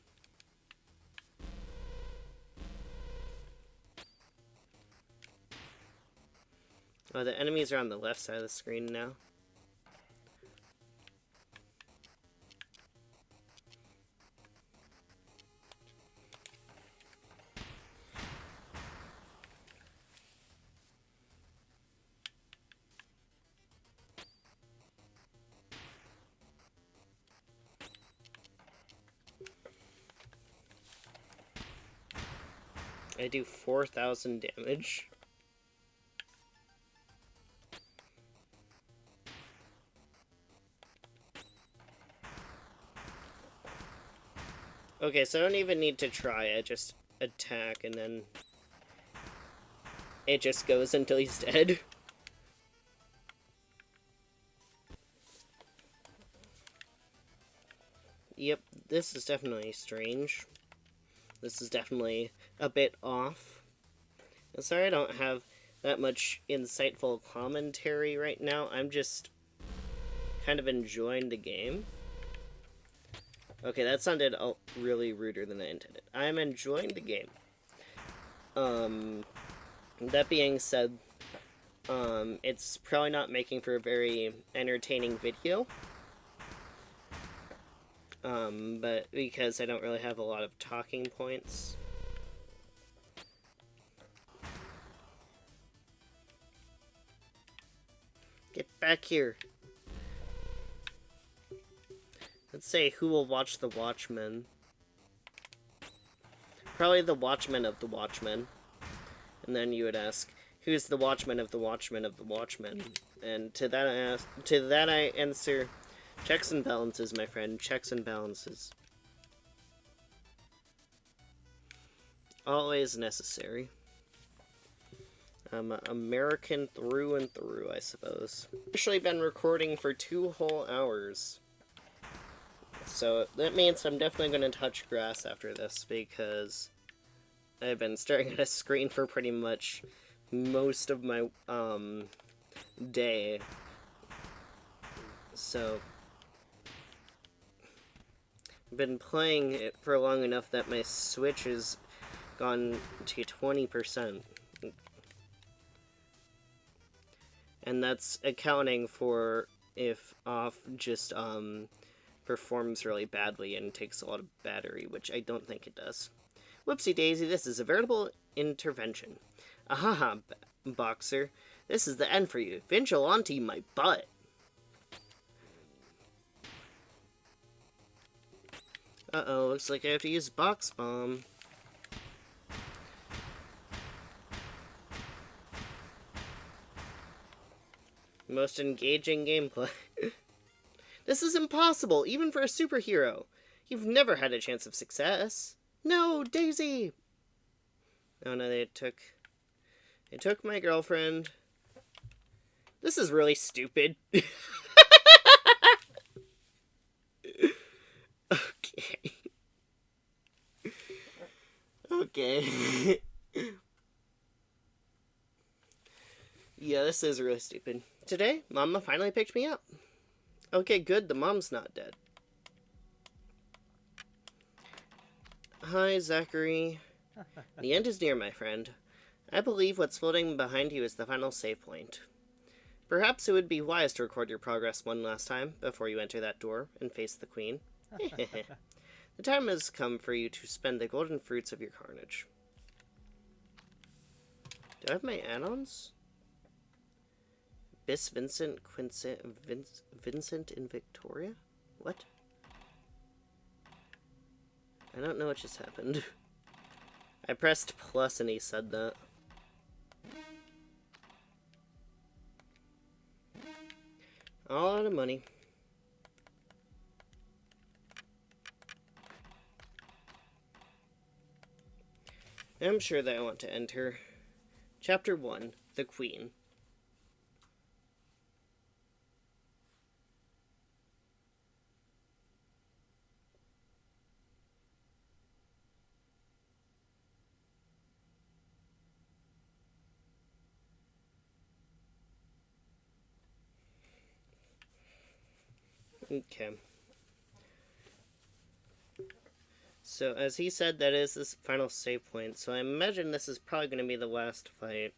Oh, the enemies are on the left side of the screen now. I do 4,000 damage. Okay, so I don't even need to try. I just attack and then it just goes until he's dead. Yep, this is definitely strange. This is definitely a bit off. I'm sorry I don't have that much insightful commentary right now. I'm just kind of enjoying the game. Okay, that sounded really ruder than I intended. I'm enjoying the game. That being said, it's probably not making for a very entertaining video. But because I don't really have a lot of talking points. Get back here. Let's say, who will watch The Watchmen? Probably the Watchmen of the Watchmen. And then you would ask, who's the Watchman of the Watchmen of the Watchmen? And to that I answer, checks and balances, my friend. Checks and balances. Always necessary. I'm American through and through, I suppose. I've actually been recording for 2 whole hours. So that means I'm definitely going to touch grass after this, because I've been staring at a screen for pretty much most of my day. So I've been playing it for long enough that my Switch has gone to 20%. And that's accounting for if off just performs really badly and takes a lot of battery, which I don't think it does. Whoopsie daisy, this is a veritable intervention. Ahaha, boxer. This is the end for you. Vigilante my butt. Uh-oh, looks like I have to use Box Bomb. Most engaging gameplay. This is impossible, even for a superhero. You've never had a chance of success. No, Daisy! Oh no, they took my girlfriend. This is really stupid. Okay. Okay. Yeah, this is really stupid. Today, Mama finally picked me up. Okay, good, the mom's not dead. Hi, Zachary. The end is near, my friend. I believe what's floating behind you is the final save point. Perhaps it would be wise to record your progress one last time before you enter that door and face the Queen. The time has come for you to spend the golden fruits of your carnage. Do I have my add-ons? Bis Vincent, Vincent in Victoria? What? I don't know what just happened. I pressed plus and he said that. All out of money. I'm sure that I want to enter Chapter 1, The Queen. Okay. So, as he said, that is this final save point, so I imagine this is probably going to be the last fight.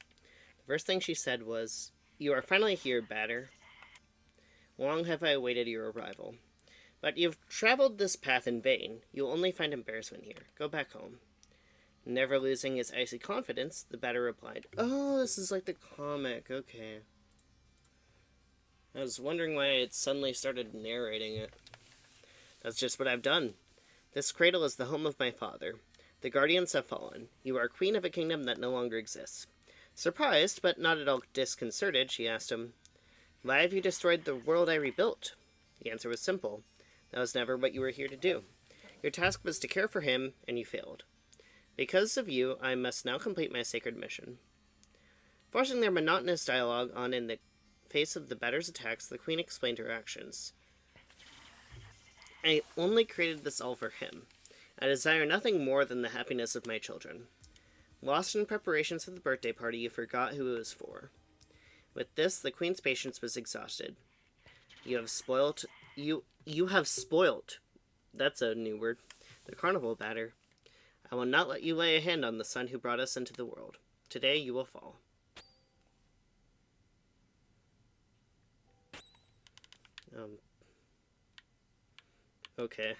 The first thing she said was, "You are finally here, Batter. Long have I awaited your arrival. But you've traveled this path in vain. You'll only find embarrassment here. Go back home." Never losing his icy confidence, the Batter replied, "Oh, this is like the comic, okay." I was wondering why it suddenly started narrating it. That's just what I've done. This cradle is the home of my father. The guardians have fallen. You are queen of a kingdom that no longer exists. Surprised, but not at all disconcerted, she asked him, "Why have you destroyed the world I rebuilt?" The answer was simple. That was never what you were here to do. Your task was to care for him, and you failed. Because of you, I must now complete my sacred mission. Forcing their monotonous dialogue on in the face of the batter's attacks, the queen explained her actions. I only created this all for him. I desire nothing more than the happiness of my children. Lost in preparations for the birthday party, you forgot who it was for. With this, the queen's patience was exhausted. You have spoilt. That's a new word. The carnival batter. I will not let you lay a hand on the son who brought us into the world. Today you will fall. Okay.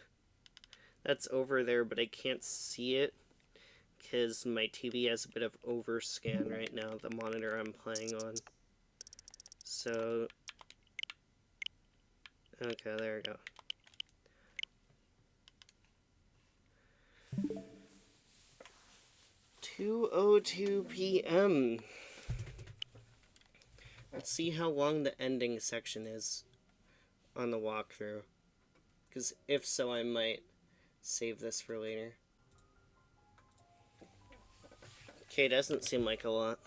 That's over there, but I can't see it because my TV has a bit of overscan right now, the monitor I'm playing on. So, okay, there we go. "2:02 p.m. Let's see how long the ending section is on the walkthrough. Because if so, I might save this for later. Okay, doesn't seem like a lot.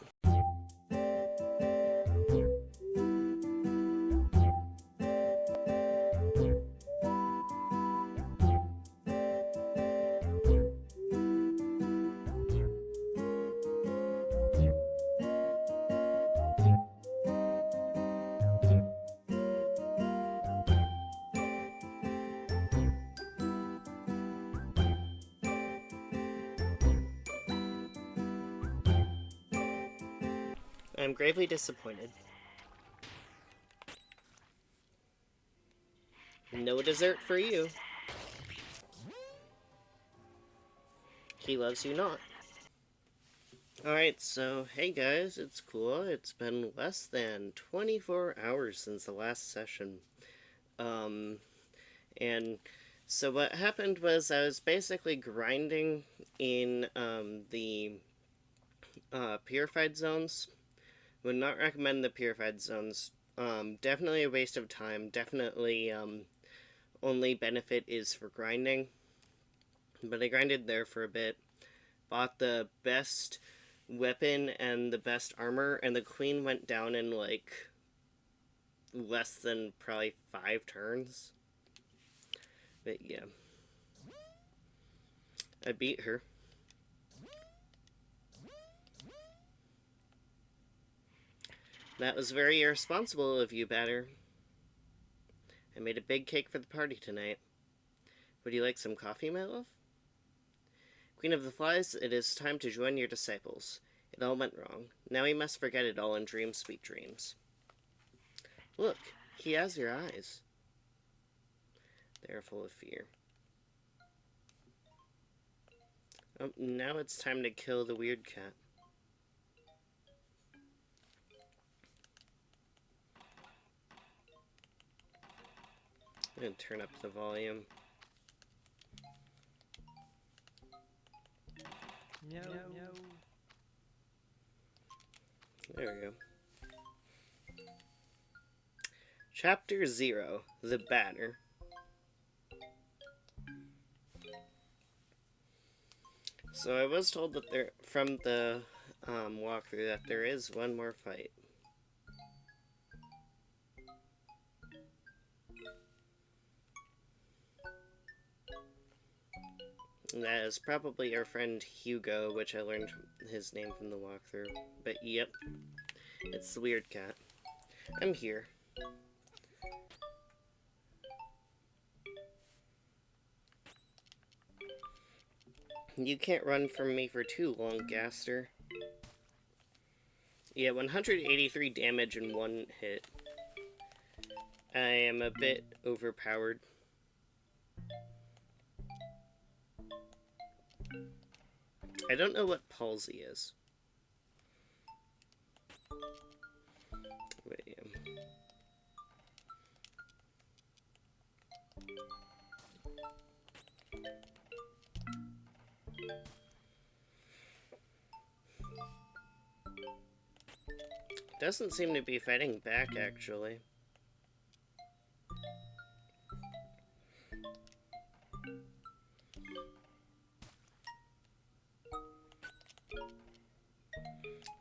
I'm gravely disappointed. No dessert for you. He loves you not. Alright, so, hey guys, it's cool. It's been less than 24 hours since the last session. And so what happened was I was basically grinding in, the, purified zones. Would not recommend the purified zones. Definitely a waste of time. Definitely, only benefit is for grinding. But I grinded there for a bit. Bought the best weapon and the best armor, and the queen went down in, like, less than probably 5 turns. But, yeah. I beat her. That was very irresponsible of you, Batter. I made a big cake for the party tonight. Would you like some coffee, my love? Queen of the Flies, it is time to join your disciples. It all went wrong. Now we must forget it all and dream sweet dreams. Look, he has your eyes. They are full of fear. Oh, now it's time to kill the weird cat. I'm going to turn up the volume. No. There we go. Chapter 0, The Banner. So I was told that there, from the walkthrough, that there is one more fight. That is probably our friend Hugo, which I learned his name from the walkthrough. But yep, it's the weird cat. I'm here. You can't run from me for too long, Gaster. Yeah, 183 damage in one hit. I am a bit overpowered. I don't know what palsy is. But, yeah. Doesn't seem to be fighting back, actually.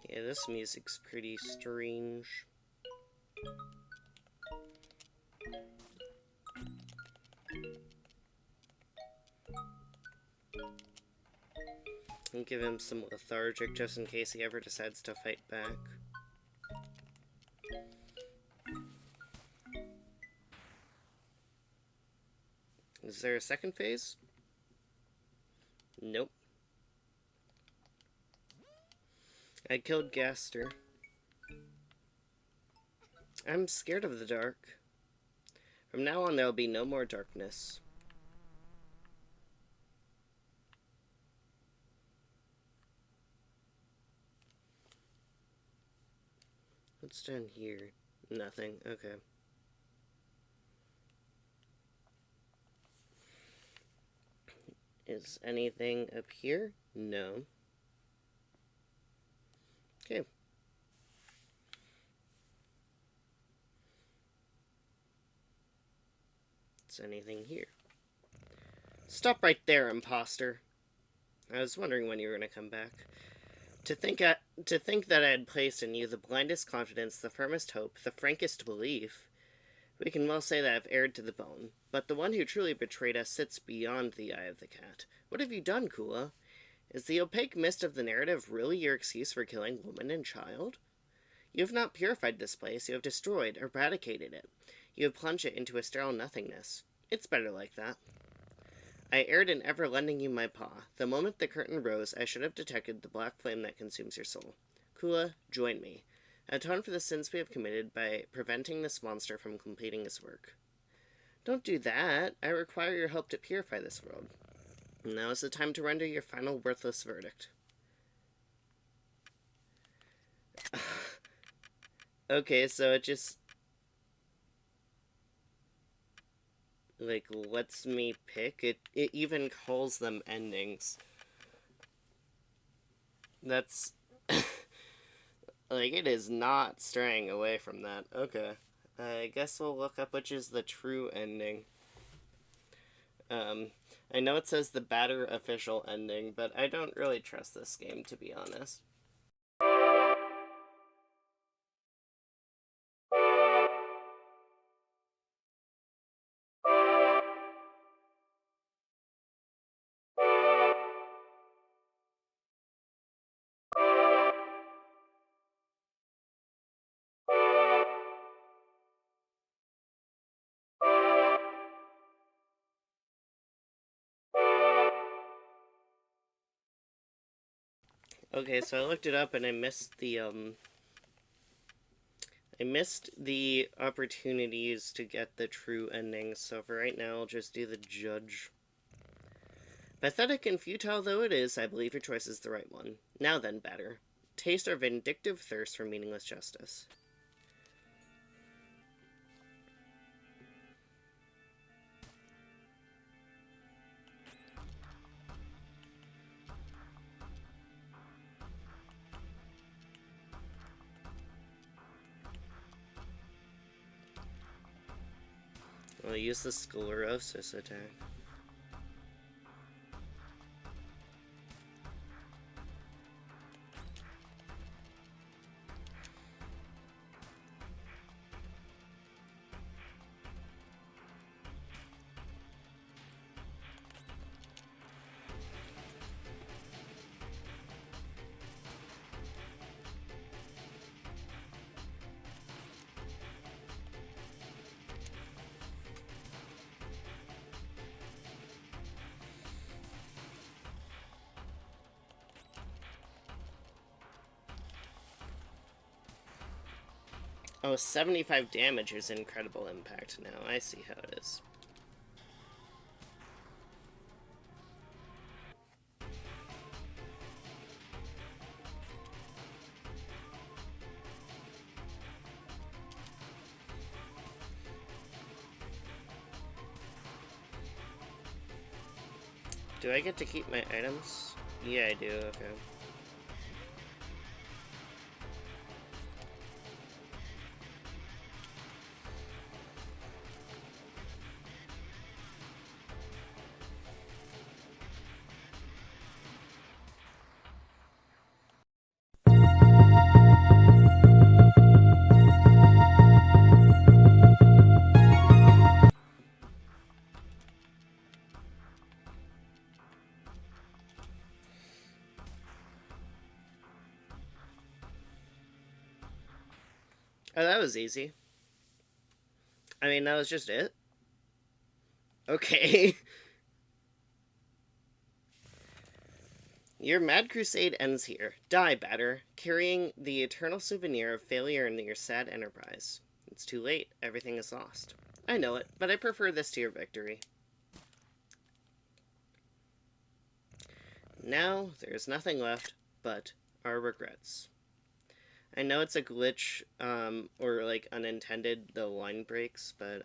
Yeah, this music's pretty strange. And give him some lethargic just in case he ever decides to fight back. Is there a second phase? Nope. I killed Gaster. I'm scared of the dark. From now on, there'll be no more darkness. What's down here? Nothing. Okay. Is anything up here? No. Okay. Is anything here? Stop right there, imposter. I was wondering when you were going to come back. To think that I had placed in you the blindest confidence, the firmest hope, the frankest belief, we can well say that I've erred to the bone. But the one who truly betrayed us sits beyond the eye of the cat. What have you done, Kula? Is the opaque mist of the narrative really your excuse for killing woman and child? You have not purified this place, you have destroyed, eradicated it. You have plunged it into a sterile nothingness. It's better like that. I erred in ever lending you my paw. The moment the curtain rose, I should have detected the black flame that consumes your soul. Kula, join me. Atone for the sins we have committed by preventing this monster from completing his work. Don't do that. I require your help to purify this world. Now is the time to render your final worthless verdict. Okay, so it just... like, lets me pick. It even calls them endings. That's... like, it is not straying away from that. Okay. I guess we'll look up which is the true ending. I know it says the batter official ending, but I don't really trust this game, to be honest. Okay, so I looked it up and I missed the opportunities to get the true ending, so for right now I'll just do the judge. Pathetic and futile though it is, I believe your choice is the right one. Now then, batter. Taste our vindictive thirst for meaningless justice. I'll use the sclerosis attack. Oh, 75 damage is incredible impact now. I see how it is. Do I get to keep my items? Yeah, I do, okay. Oh, that was easy. I mean, that was just it? Okay. Your mad crusade ends here. Die, batter, carrying the eternal souvenir of failure in your sad enterprise. It's too late. Everything is lost. I know it, but I prefer this to your victory. Now, there is nothing left but our regrets. I know it's a glitch, or like unintended, the line breaks, but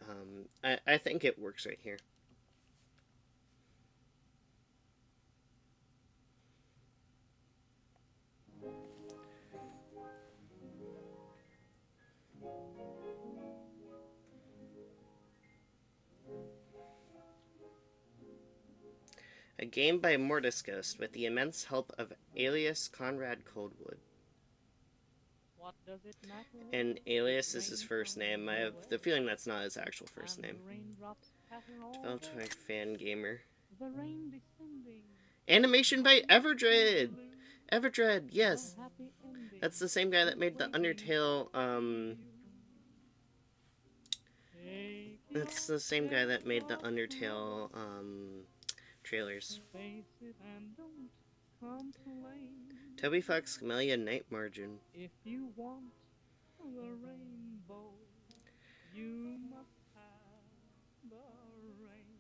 I think it works right here. A game by Mortis Ghost with the immense help of alias Conrad Coldwood. What does it matter? And alias is his first name. I have the feeling that's not his actual first name. Developed by Fan Gamer. The rain descending. Animation by Everdread! Everdread, yes! That's the same guy that made the Undertale, That's the same guy that made the Undertale, trailers. Toby Fox Camellia Night Margin. If you want the rainbow, you must have the rain.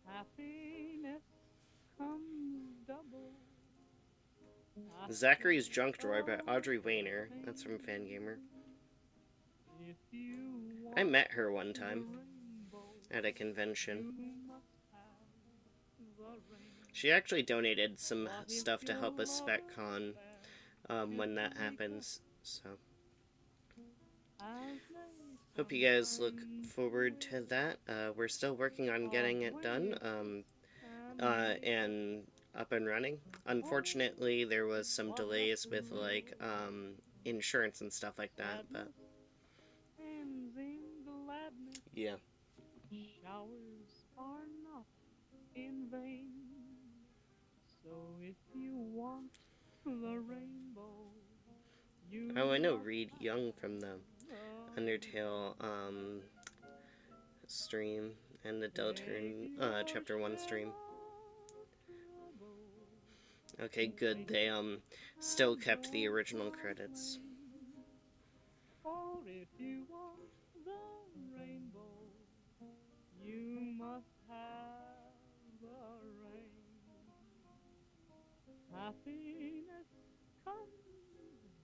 Happiness comes double. Zachary's Junk Drawer by Audrey Weiner. That's from Fangamer. I met her one time at a convention. She actually donated some stuff to help us SpecCon when that happens, so hope you guys look forward to that. We're still working on getting it done and up and running. Unfortunately, there was some delays with like insurance and stuff like that, but yeah. Showers are not in vain. So if you want the rainbow, Oh, I know Reed Young from the Undertale stream and the Deltarune Chapter 1 stream. Okay, good. They still kept the original credits. For if you want the rainbow, you must have the rain. Happiness comes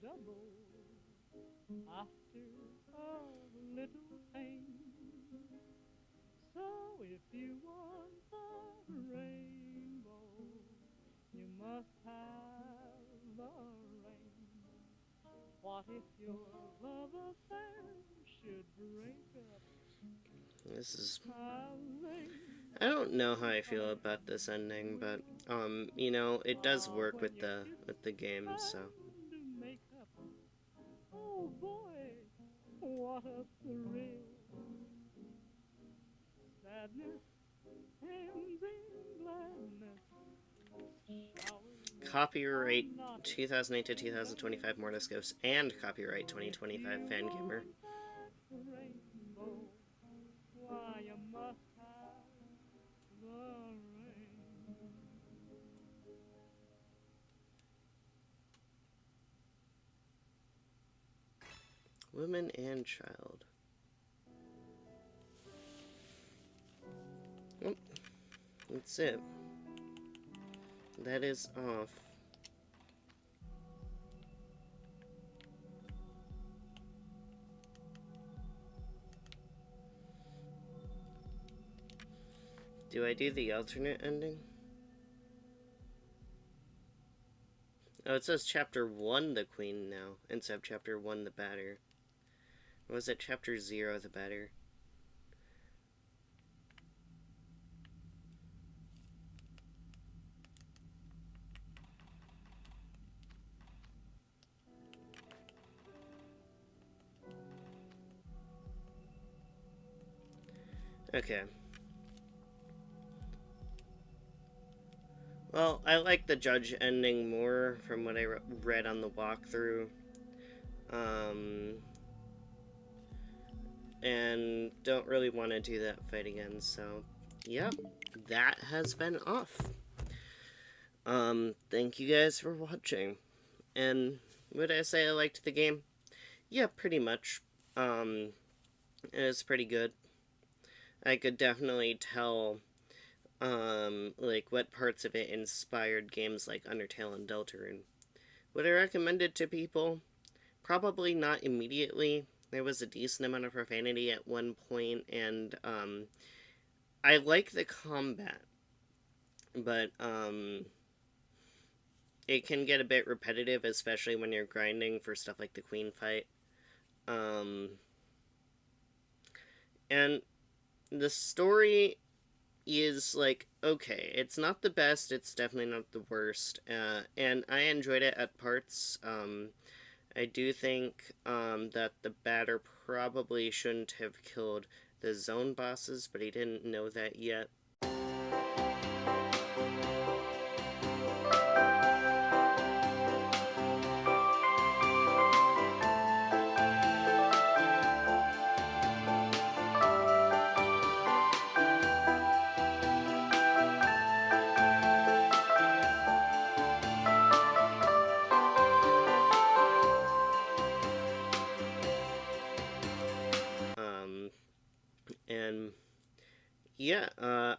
double after a little pain. So if you want the rainbow, you must have the rain. What if your love affair should break up? This is... I don't know how I feel about this ending, but, you know, it does work with the game, so... Oh boy, what a thrill. Sadness ends in gladness. Copyright 2008 to 2025 Mortis Ghost and copyright 2025 Fangamer. Why you must have the rain. Woman and child. Well, that's it. That is off. Do I do the alternate ending? Oh, it says Chapter 1, the Queen now, instead of Chapter 1, the Batter. Or was it Chapter 0, the Batter? Okay. Well, I like the judge ending more from what I read on the walkthrough. And don't really want to do that fight again, so yep, that has been off. Thank you guys for watching. And would I say I liked the game? Yeah, pretty much. It was pretty good. I could definitely tell, like, what parts of it inspired games like Undertale and Deltarune. Would I recommend it to people? Probably not immediately. There was a decent amount of profanity at one point, and, I like the combat, but, it can get a bit repetitive, especially when you're grinding for stuff like the Queen fight. And the story is, like, okay. It's not the best, it's definitely not the worst, and I enjoyed it at parts. I do think, that the batter probably shouldn't have killed the zone bosses, but he didn't know that yet. And yeah,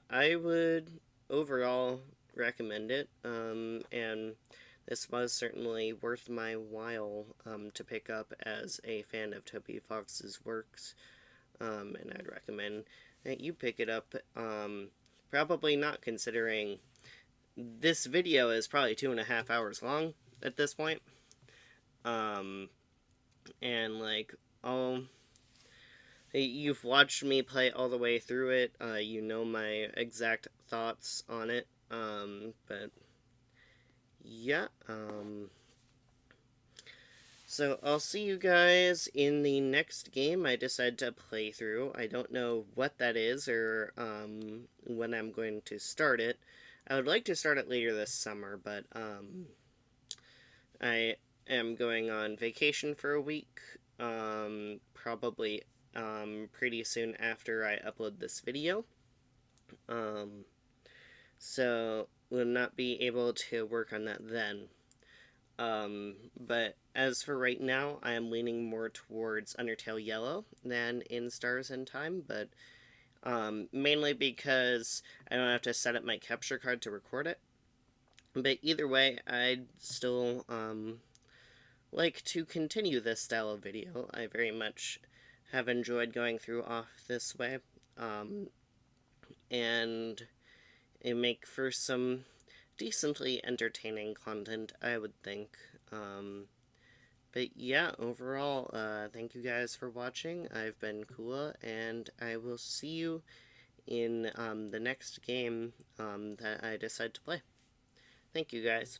I would overall recommend it, and this was certainly worth my while, to pick up as a fan of Toby Fox's works, and I'd recommend that you pick it up, probably not, considering this video is probably 2.5 hours long at this point, and, like, you've watched me play all the way through it, you know my exact thoughts on it, but yeah, so I'll see you guys in the next game I decide to play through. I don't know what that is, or, when I'm going to start it. I would like to start it later this summer, but, I am going on vacation for a week, probably, pretty soon after I upload this video. So will not be able to work on that then. But as for right now, I am leaning more towards Undertale Yellow than in Stars in Time, but, mainly because I don't have to set up my capture card to record it. But either way, I'd still, like to continue this style of video. I very much have enjoyed going through off this way, and it make for some decently entertaining content, I would think. But yeah, overall, thank you guys for watching. I've been Kula, and I will see you in, the next game, that I decide to play. Thank you guys.